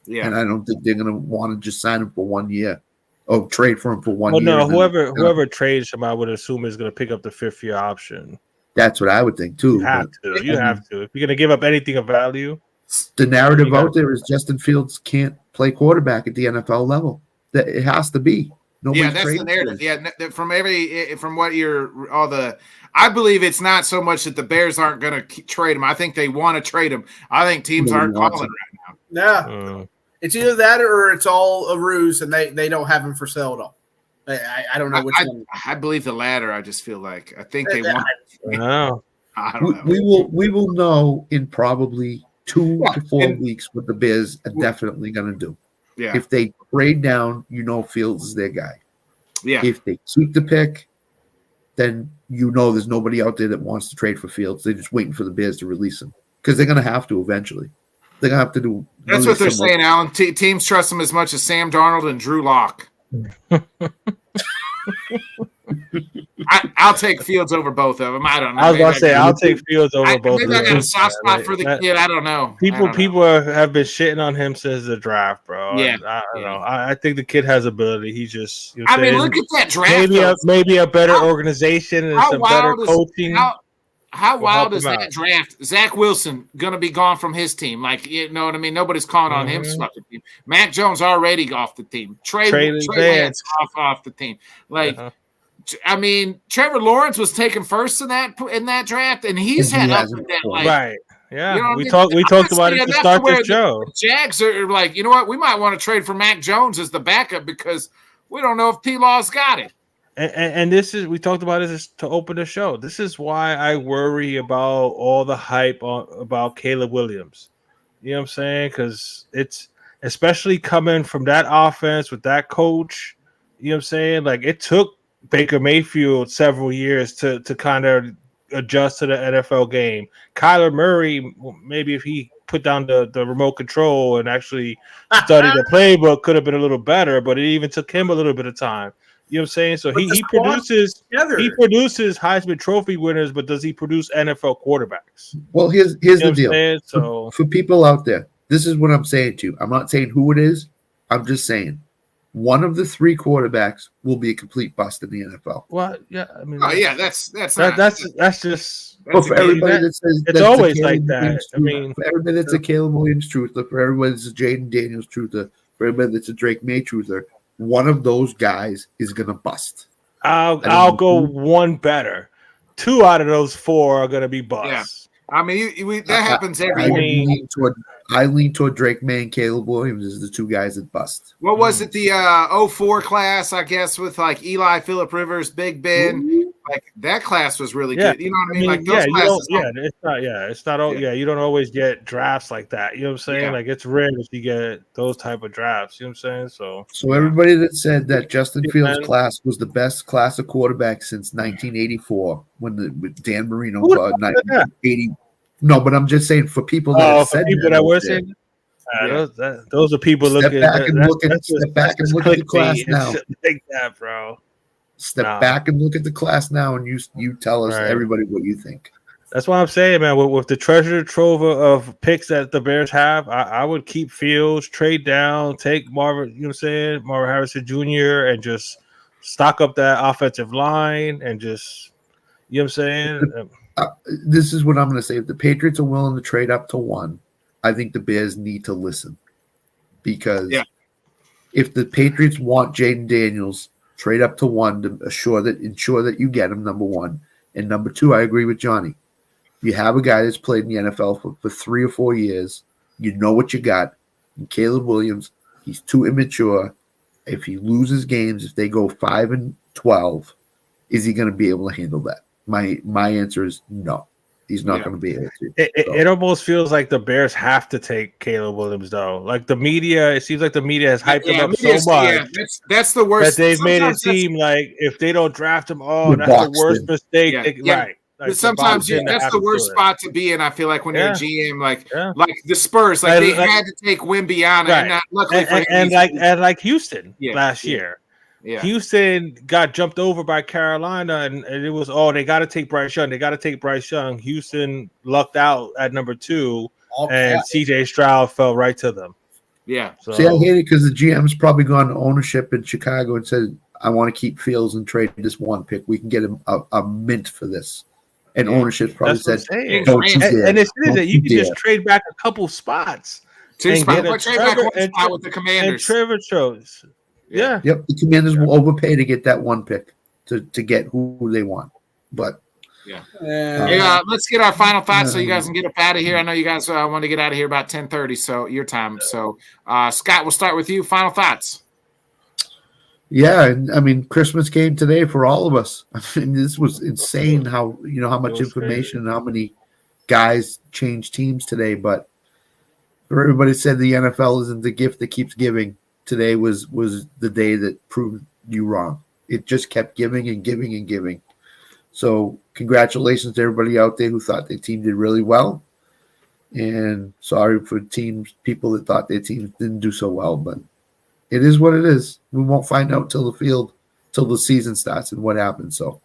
Yeah, and I don't think they're going to want to just sign him for 1 year. Oh, trade for him for 1 Well, year. no, and then- whoever trades him, I would assume is going to pick up the 5th-year option. That's what I would think too. You have but to. You have to. If you're going to give up anything of value, The narrative You got out there is Justin Fields can't play quarterback at the NFL level. That it has to be. Nobody's that's the trading narrative. for him. Yeah, from what I believe it's not so much that the Bears aren't going to trade him. I think they want to trade him. I think teams Nobody aren't wants calling him. right now. Yeah. It's either that or it's all a ruse and they don't have him for sale at all. I don't know which one. I believe the latter. I just feel like I think they want. no. I don't know. We will know in probably 2 to 4 weeks what the Bears are definitely going to do. Yeah, If they trade down, Fields is their guy. yeah. If they keep the pick, then there's nobody out there that wants to trade for Fields. They're just waiting for the Bears to release him because they're going to have to eventually. They're going to have to do. That's what they're saying, Alan. Teams trust him as much as Sam Darnold and Drew Lock. I'll take Fields over both of them. I don't know. I was going to say, I'll take Fields over both of Maybe I got a them. soft spot for the kid. I don't know. People have been shitting on him since the draft, bro. Yeah. I don't know. I think the kid has ability. He just. I mean, look at that draft. Maybe a better organization and some better coaching. How wild is help him that out. draft? Zach Wilson going to be gone from his team. Like, you know what I mean? Nobody's calling on him fucking team. Mac Jones already off the team. Trey Lance off the team. Like, I mean, Trevor Lawrence was taken first in that draft, and he's had up with that. Like, right. Yeah. You know we talked about it to start this show. The Jags are like, you know what? We might want to trade for Mac Jones as the backup because we don't know if P-Law's got it. And this is, we talked about this to open the show. This is why I worry about all the hype about Caleb Williams. You know what I'm saying? Because it's especially coming from that offense with that coach. You know what I'm saying? Like, it took Baker Mayfield several years to kind of adjust to the NFL game. Kyler Murray, maybe if he put down the remote control and actually studied the playbook, could have been a little better, but it even took him a little bit of time. You know what I'm saying? So he produces Heisman Trophy winners, but does he produce NFL quarterbacks? Well, here's the deal. So for people out there, this is what I'm saying to you. I'm not saying who it is. I'm just saying one of the 3 quarterbacks will be a complete bust in the NFL. Well, yeah, I mean, Oh yeah, that's that's that's just. But for everybody that says it's that's always a like Caleb that. Williams I truther, mean, for everybody that's a Caleb Williams truther, for everybody that's a Jaden Daniels truther, for everybody that's a Drake May truther, one of those guys is gonna bust. I'll go one better. 2 out of those 4 are gonna be busts. I mean, that happens every I year. lean toward Drake May and Caleb Williams as the 2 guys that bust. What was it? The 04 class, I guess, with like Eli, Phillip Rivers, Big Ben. Like that class was really good. You know what I mean? Like those classes. It's not. You don't always get drafts like that. You know what I'm saying? Yeah. Like it's rare that you get those type of drafts. You know what I'm saying? So everybody that said that Justin Fields' class was the best class of quarterback since 1984, with Dan Marino, 80. No, but I'm just saying for people that have said that were saying. Those are people step looking. Back and look at the class now. Like that, bro. Step back and look at the class now, and you tell us everybody what you think. That's what I'm saying, man. With the treasure trove of picks that the Bears have, I would keep Fields, trade down, take Marvin. You know what I'm saying, Marvin Harrison Jr. and just stock up that offensive line and just, you know what I'm saying. This is what I'm going to say. If the Patriots are willing to trade up to 1, I think the Bears need to listen, because if the Patriots want Jaden Daniels, trade up to 1 to ensure that you get him, number 1. And number 2, I agree with Johnny. You have a guy that's played in the NFL for 3 or 4 years. You know what you got. And Caleb Williams, he's too immature. If he loses games, if they go 5-12, is he going to be able to handle that? My answer is no. He's not going to be able to. It almost feels like the Bears have to take Caleb Williams, though. Like the media, it seems like the media has hyped him up so much. Yeah, that's the worst. That they've made it seem like if they don't draft him, that's the worst mistake. Right. Like sometimes that's the worst spot to be in. I feel like when you're a GM, like the Spurs, they had to take Wimbiana, and not luckily for him, and like Houston last year. Yeah. Houston got jumped over by Carolina, and it was they got to take Bryce Young. Houston lucked out at number 2, and CJ Stroud fell right to them. Yeah. So, see, I hate it because the GM's probably gone to ownership in Chicago and said, "I want to keep Fields and trade this 1 pick. We can get him a mint for this." And ownership probably said, "Don't you dare!" And it's that you can just trade back a couple spots. Trade back one spot with the Commanders. And Trevor chose. Yeah. Yep. The Commanders will overpay to get that 1 pick to get who they want. But let's get our final thoughts so you guys can get up out of here. I know you guys want to get out of here about 10:30, so your time. So Scott, we'll start with you. Final thoughts. Yeah, I mean, Christmas came today for all of us. I mean, this was insane how much information and how many guys changed teams today. But everybody said the NFL isn't the gift that keeps giving. Today was the day that proved you wrong. It just kept giving and giving and giving. So congratulations to everybody out there who thought their team did really well. And sorry for people that thought their teams didn't do so well. But it is what it is. We won't find out till the season starts and what happens. So,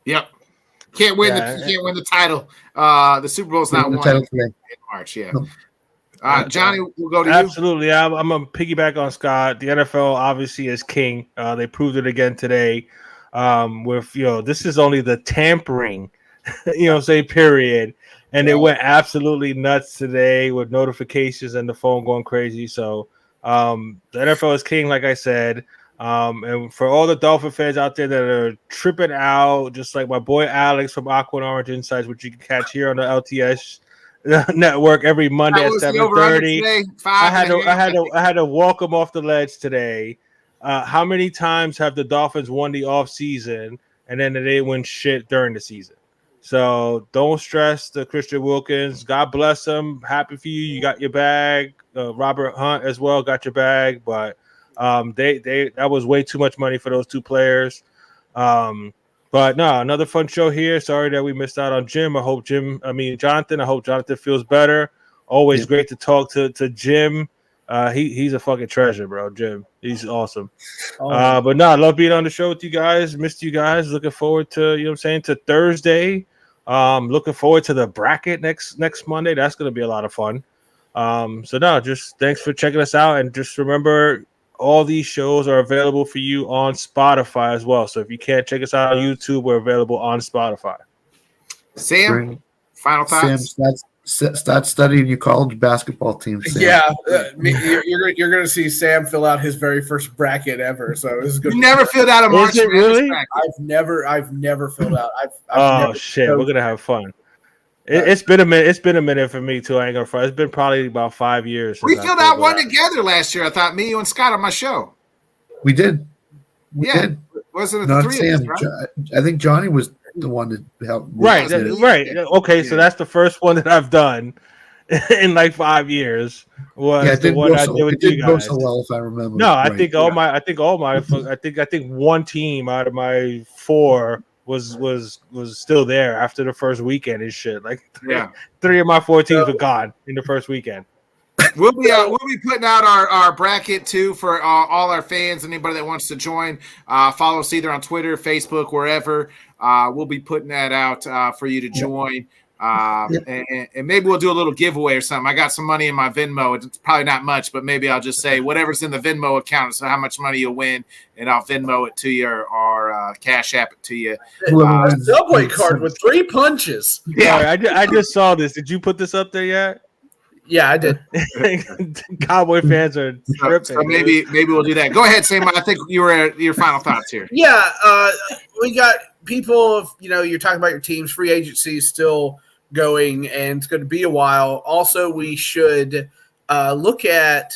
yep, can't win the title. The Super Bowl's not won in March. Yeah. No. Johnny, we'll go to you. Absolutely. I'm going to piggyback on Scott. The NFL obviously is king. They proved it again today. This is only the tampering, period. And it went absolutely nuts today with notifications and the phone going crazy. So the NFL is king, like I said. And for all the Dolphin fans out there that are tripping out, just like my boy Alex from Aqua and Orange Insights, which you can catch here on the LTS network every Monday at 7:30. I had to walk him off the ledge today. How many times have the Dolphins won the off season and then they didn't win shit during the season? So don't stress the Christian Wilkins. God bless him. Happy for you. You got your bag. Robert Hunt as well got your bag, but that was way too much money for those 2 players. But no, another fun show here. Sorry that we missed out on Jonathan. I hope Jonathan feels better. Always great to talk to Jim. He's a fucking treasure, bro. Jim, he's awesome. But no, I love being on the show with you guys. Missed you guys. Looking forward to to Thursday. Looking forward to the bracket next Monday. That's gonna be a lot of fun. So no, just thanks for checking us out, and just remember all these shows are available for you on Spotify as well. So if you can't check us out on YouTube, we're available on Spotify. Sam, Great. final Sam, thoughts? start studying your college basketball team. Sam. Yeah, you're going to see Sam fill out his very first bracket ever. So this is good. You never filled out a March it Madness really? bracket. I've never filled out. Shit, we're gonna have fun. It's been a minute. It's been a minute for me too. I ain't gonna front. It's been probably about 5 years. We filled out one together last year. I thought me, you, and Scott on my show. We did. Yeah. Wasn't it the Not three Sam. of us, right? I think Johnny was the one that helped. Right. Okay, so that's the first one that I've done in like 5 years. Was the one I did with you guys. So well, if I remember. No, I right. think I think one team out of my 4 was still there after the first weekend and shit. Like three of my 4 teams were gone in the first weekend. We'll be putting out our bracket too for all our fans. Anybody that wants to join, follow us either on Twitter, Facebook, wherever. We'll be putting that out for you to join. And maybe we'll do a little giveaway or something. I got some money in my Venmo. It's probably not much, but maybe I'll just say whatever's in the Venmo account, so how much money you'll win, and I'll Venmo it to you or Cash App it to you. Subway card with 3 punches. Yeah, I just saw this. Did you put this up there yet? Yeah, I did. Cowboy fans are tripping. So maybe we'll do that. Go ahead, Sam. I think you were at your final thoughts here. Yeah, we got people. You're talking about your teams. Free agency is still going, and it's going to be a while. Also, we should look at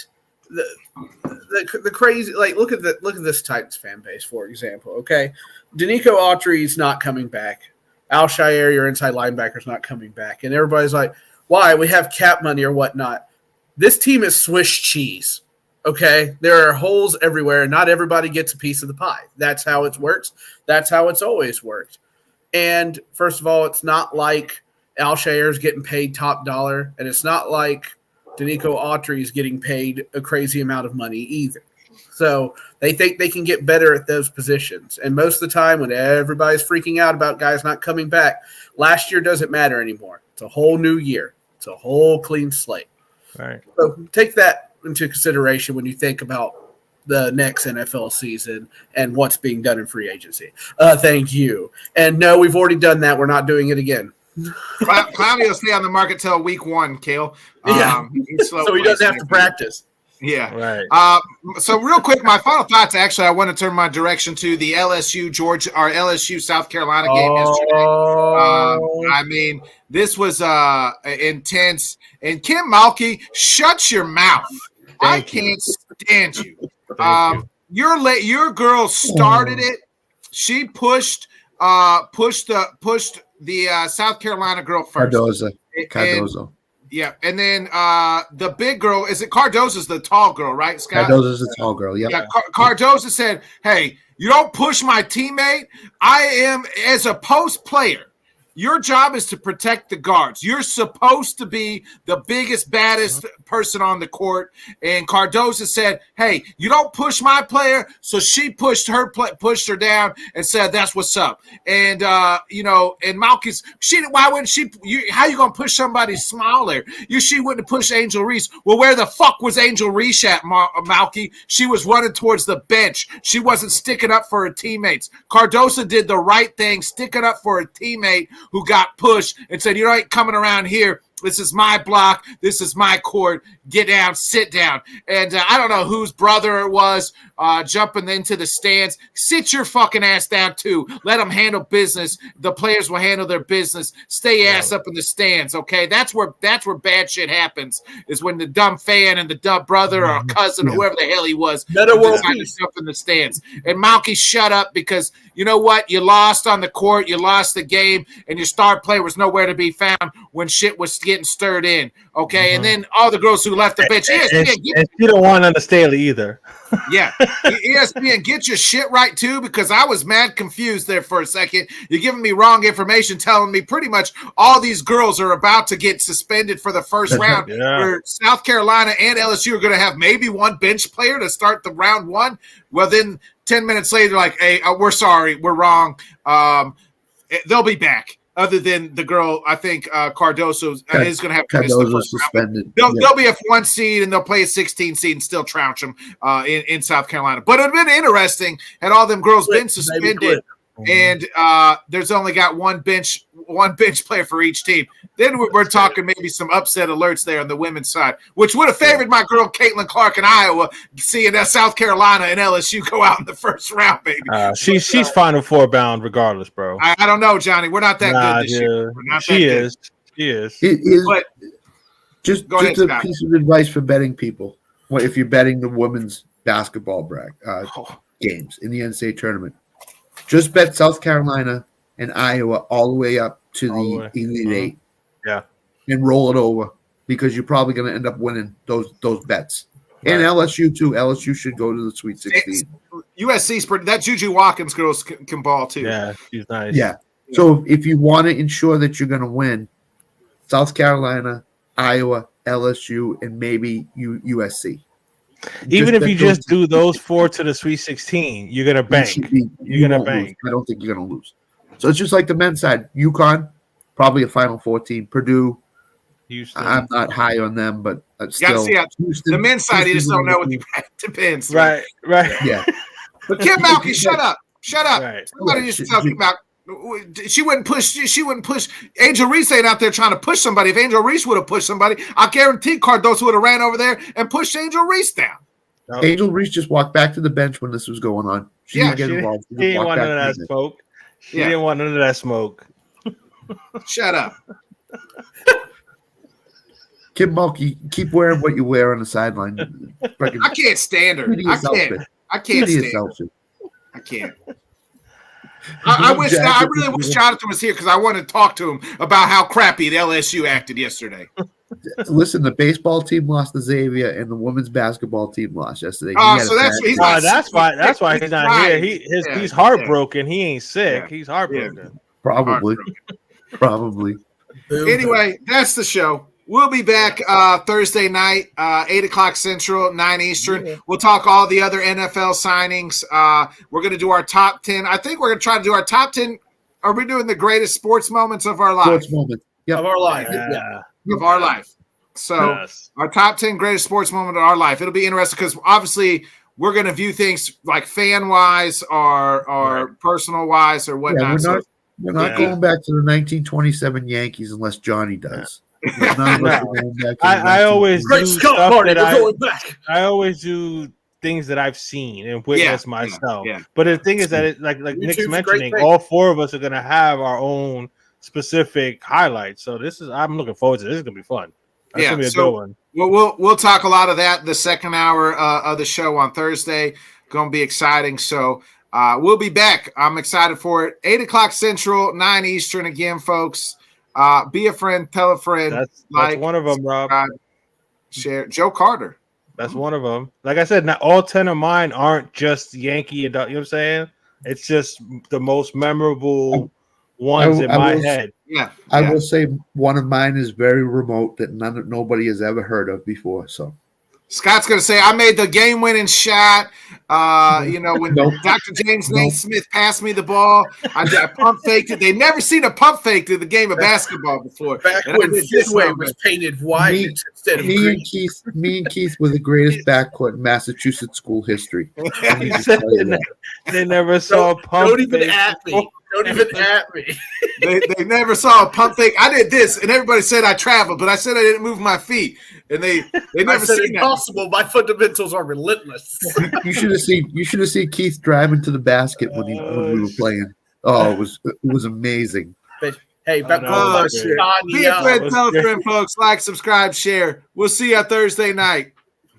the crazy. Like, look at this Titans fan base, for example. Okay, Danico Autry's not coming back. Al Shire, your inside linebacker, is not coming back, and everybody's like, why? We have cap money or whatnot. This team is Swiss cheese, okay? There are holes everywhere. Not everybody gets a piece of the pie. That's how it works. That's how it's always worked. And first of all, it's not like Al Shire's getting paid top dollar, and it's not like Danico Autry is getting paid a crazy amount of money either. So they think they can get better at those positions. And most of the time when everybody's freaking out about guys not coming back, last year doesn't matter anymore. It's a whole new year. It's a whole clean slate. Right. So take that into consideration when you think about the next NFL season and what's being done in free agency. Thank you. And no, we've already done that. We're not doing it again. Cloudy will stay on the market till week 1, Kale. So he doesn't have to practice. Yeah. Right. So real quick, my final thoughts. Actually, I want to turn my direction to the LSU South Carolina game yesterday. I mean, this was intense. And Kim Mulkey, shut your mouth. I can't stand you. Your girl started it. She pushed the South Carolina girl first. Cardozo. Yeah, and then the big girl, is it Cardozo's the tall girl, right, Scott? Cardozo's the tall girl, yeah. Cardozo said, hey, you don't push my teammate. I am, as a post player, your job is to protect the guards. You're supposed to be the biggest, baddest person on the court. And Cardozo said, hey, you don't push my player. So she pushed her down and said, that's what's up. And, and Malky's, why wouldn't she, how you going to push somebody smaller? She wouldn't push Angel Reese. Well, where the fuck was Angel Reese at, Malky? She was running towards the bench. She wasn't sticking up for her teammates. Cardozo did the right thing, sticking up for a teammate who got pushed and said, you ain't coming around here. This is my block. This is my court. Get down, sit down. And I don't know whose brother it was jumping into the stands. Sit your fucking ass down, too. Let them handle business. The players will handle their business. Stay ass up in the stands, okay? That's where bad shit happens, is when the dumb fan and the dumb brother or cousin or whoever the hell he was decided stuff in the stands. And Malky, shut up, because you know what? You lost on the court. You lost the game, and your star player was nowhere to be found when shit was getting stirred in, okay? And then all the girls who left the bench. And she don't want on the Staley either. Yeah. ESPN, get your shit right, too, because I was mad confused there for a second. You're giving me wrong information, telling me pretty much all these girls are about to get suspended for the first round, where South Carolina and LSU are going to have maybe one bench player to start the round 1. Well, then 10 minutes later, like, hey, we're sorry, we're wrong. They'll be back. other than the girl, I think Cardoso is going to have to miss the Cardoso's first suspended. round. They'll be a 1 seed and they'll play a 16 seed and still trounce them in South Carolina. But it would have been interesting had all them girls been suspended and there's only got one bench player for each team. Then we're talking maybe some upset alerts there on the women's side, which would have favored my girl Caitlin Clark in Iowa, seeing that South Carolina and LSU go out in the first round, baby. She's Final Four bound regardless, bro. I don't know, Johnny. We're not that good this year. We're not She that is. good. She is. It is But just ahead, a Scott. piece of advice for betting people. Well, if you're betting the women's basketball games in the NCAA tournament, just bet South Carolina and Iowa all the way up to the Elite Eight. Yeah. And roll it over because you're probably going to end up winning those bets. Right. And LSU too. LSU should go to the Sweet 16. USC's pretty. That Juju Watkins girl can ball too. Yeah, she's nice. Yeah. So if you want to ensure that you're going to win, South Carolina, Iowa, LSU, and maybe USC. Even if you just do those 4 to the Sweet 16, you're gonna bank. You're gonna bank. I don't think you're gonna lose. So it's just like the men's side. UConn, probably a Final Four team. Purdue, Houston. I'm not high on them, but still. Houston, the men's side, you just don't know what the depends. Right. Yeah. But Kim Malky, shut up. Right. Somebody used to tell Kim Malky. She wouldn't push. Angel Reese ain't out there trying to push somebody. If Angel Reese would have pushed somebody, I guarantee Cardoso would have ran over there and pushed Angel Reese down. No. Angel Reese just walked back to the bench when this was going on. She didn't get involved. She didn't want none of that smoke. She didn't want none of that smoke. Shut up. Kim Mulkey, keep wearing what you wear on the sideline. I can't stand her. I can't stand her. I can't. I really wish Jonathan was here because I want to talk to him about how crappy the LSU acted yesterday. Listen, the baseball team lost to Xavier, and the women's basketball team lost yesterday. So that's why he's not here. He's heartbroken. He ain't sick. Yeah. He's heartbroken. Probably. Anyway, that's the show. We'll be back Thursday night, 8 o'clock Central, 9 Eastern. Yeah. We'll talk all the other NFL signings. We're going to do our top 10. I think we're going to try to do our top 10. Are we doing the greatest sports moments of our life? Sports moment. Yep. Of our life. Yeah. Of our life. So our top 10 greatest sports moment of our life. It'll be interesting because obviously we're going to view things like fan-wise or personal-wise or whatnot. Yeah, we're not going back to the 1927 Yankees unless Johnny does. I always do stuff that I always do things that I've seen and witnessed myself. Yeah. But the thing is that like Nick's mentioning, all 4 of us are gonna have our own specific highlights. So I'm looking forward to this. This is gonna be fun. That's gonna be a good one. We'll talk a lot of that the second hour of the show on Thursday. Gonna be exciting. So we'll be back. I'm excited for it. 8 o'clock Central, 9 Eastern again, folks. Be a friend, tell a friend. That's one of them, Rob. Share Joe Carter. That's one of them. Like I said, not all 10 of mine aren't just Yankee. You know what I'm saying? It's just the most memorable ones in my head. Yeah. I will say one of mine is very remote that nobody has ever heard of before. So Scott's going to say, I made the game-winning shot. When Dr. James Naismith passed me the ball, I pump faked it. They've never seen a pump fake to the game of basketball before. Back when Fenway was painted white instead of green. Me and Keith were the greatest backcourt in Massachusetts school history. They never saw a pump fake. Don't even at me. Don't even at me. They never saw a pump fake. I did this, and everybody said I traveled, but I said I didn't move my feet. And they never said seen impossible. My fundamentals are relentless. You should have seen Keith driving to the basket when we were playing. Oh, it was amazing. But, hey, be a friend, tell a friend, folks. Like, subscribe, share. We'll see you Thursday night.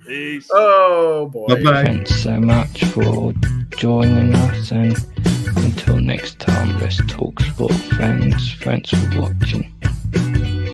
Peace. Oh boy. Bye-bye. Thanks so much for joining us, and until next time, let's talk sport, friends. Thanks for watching.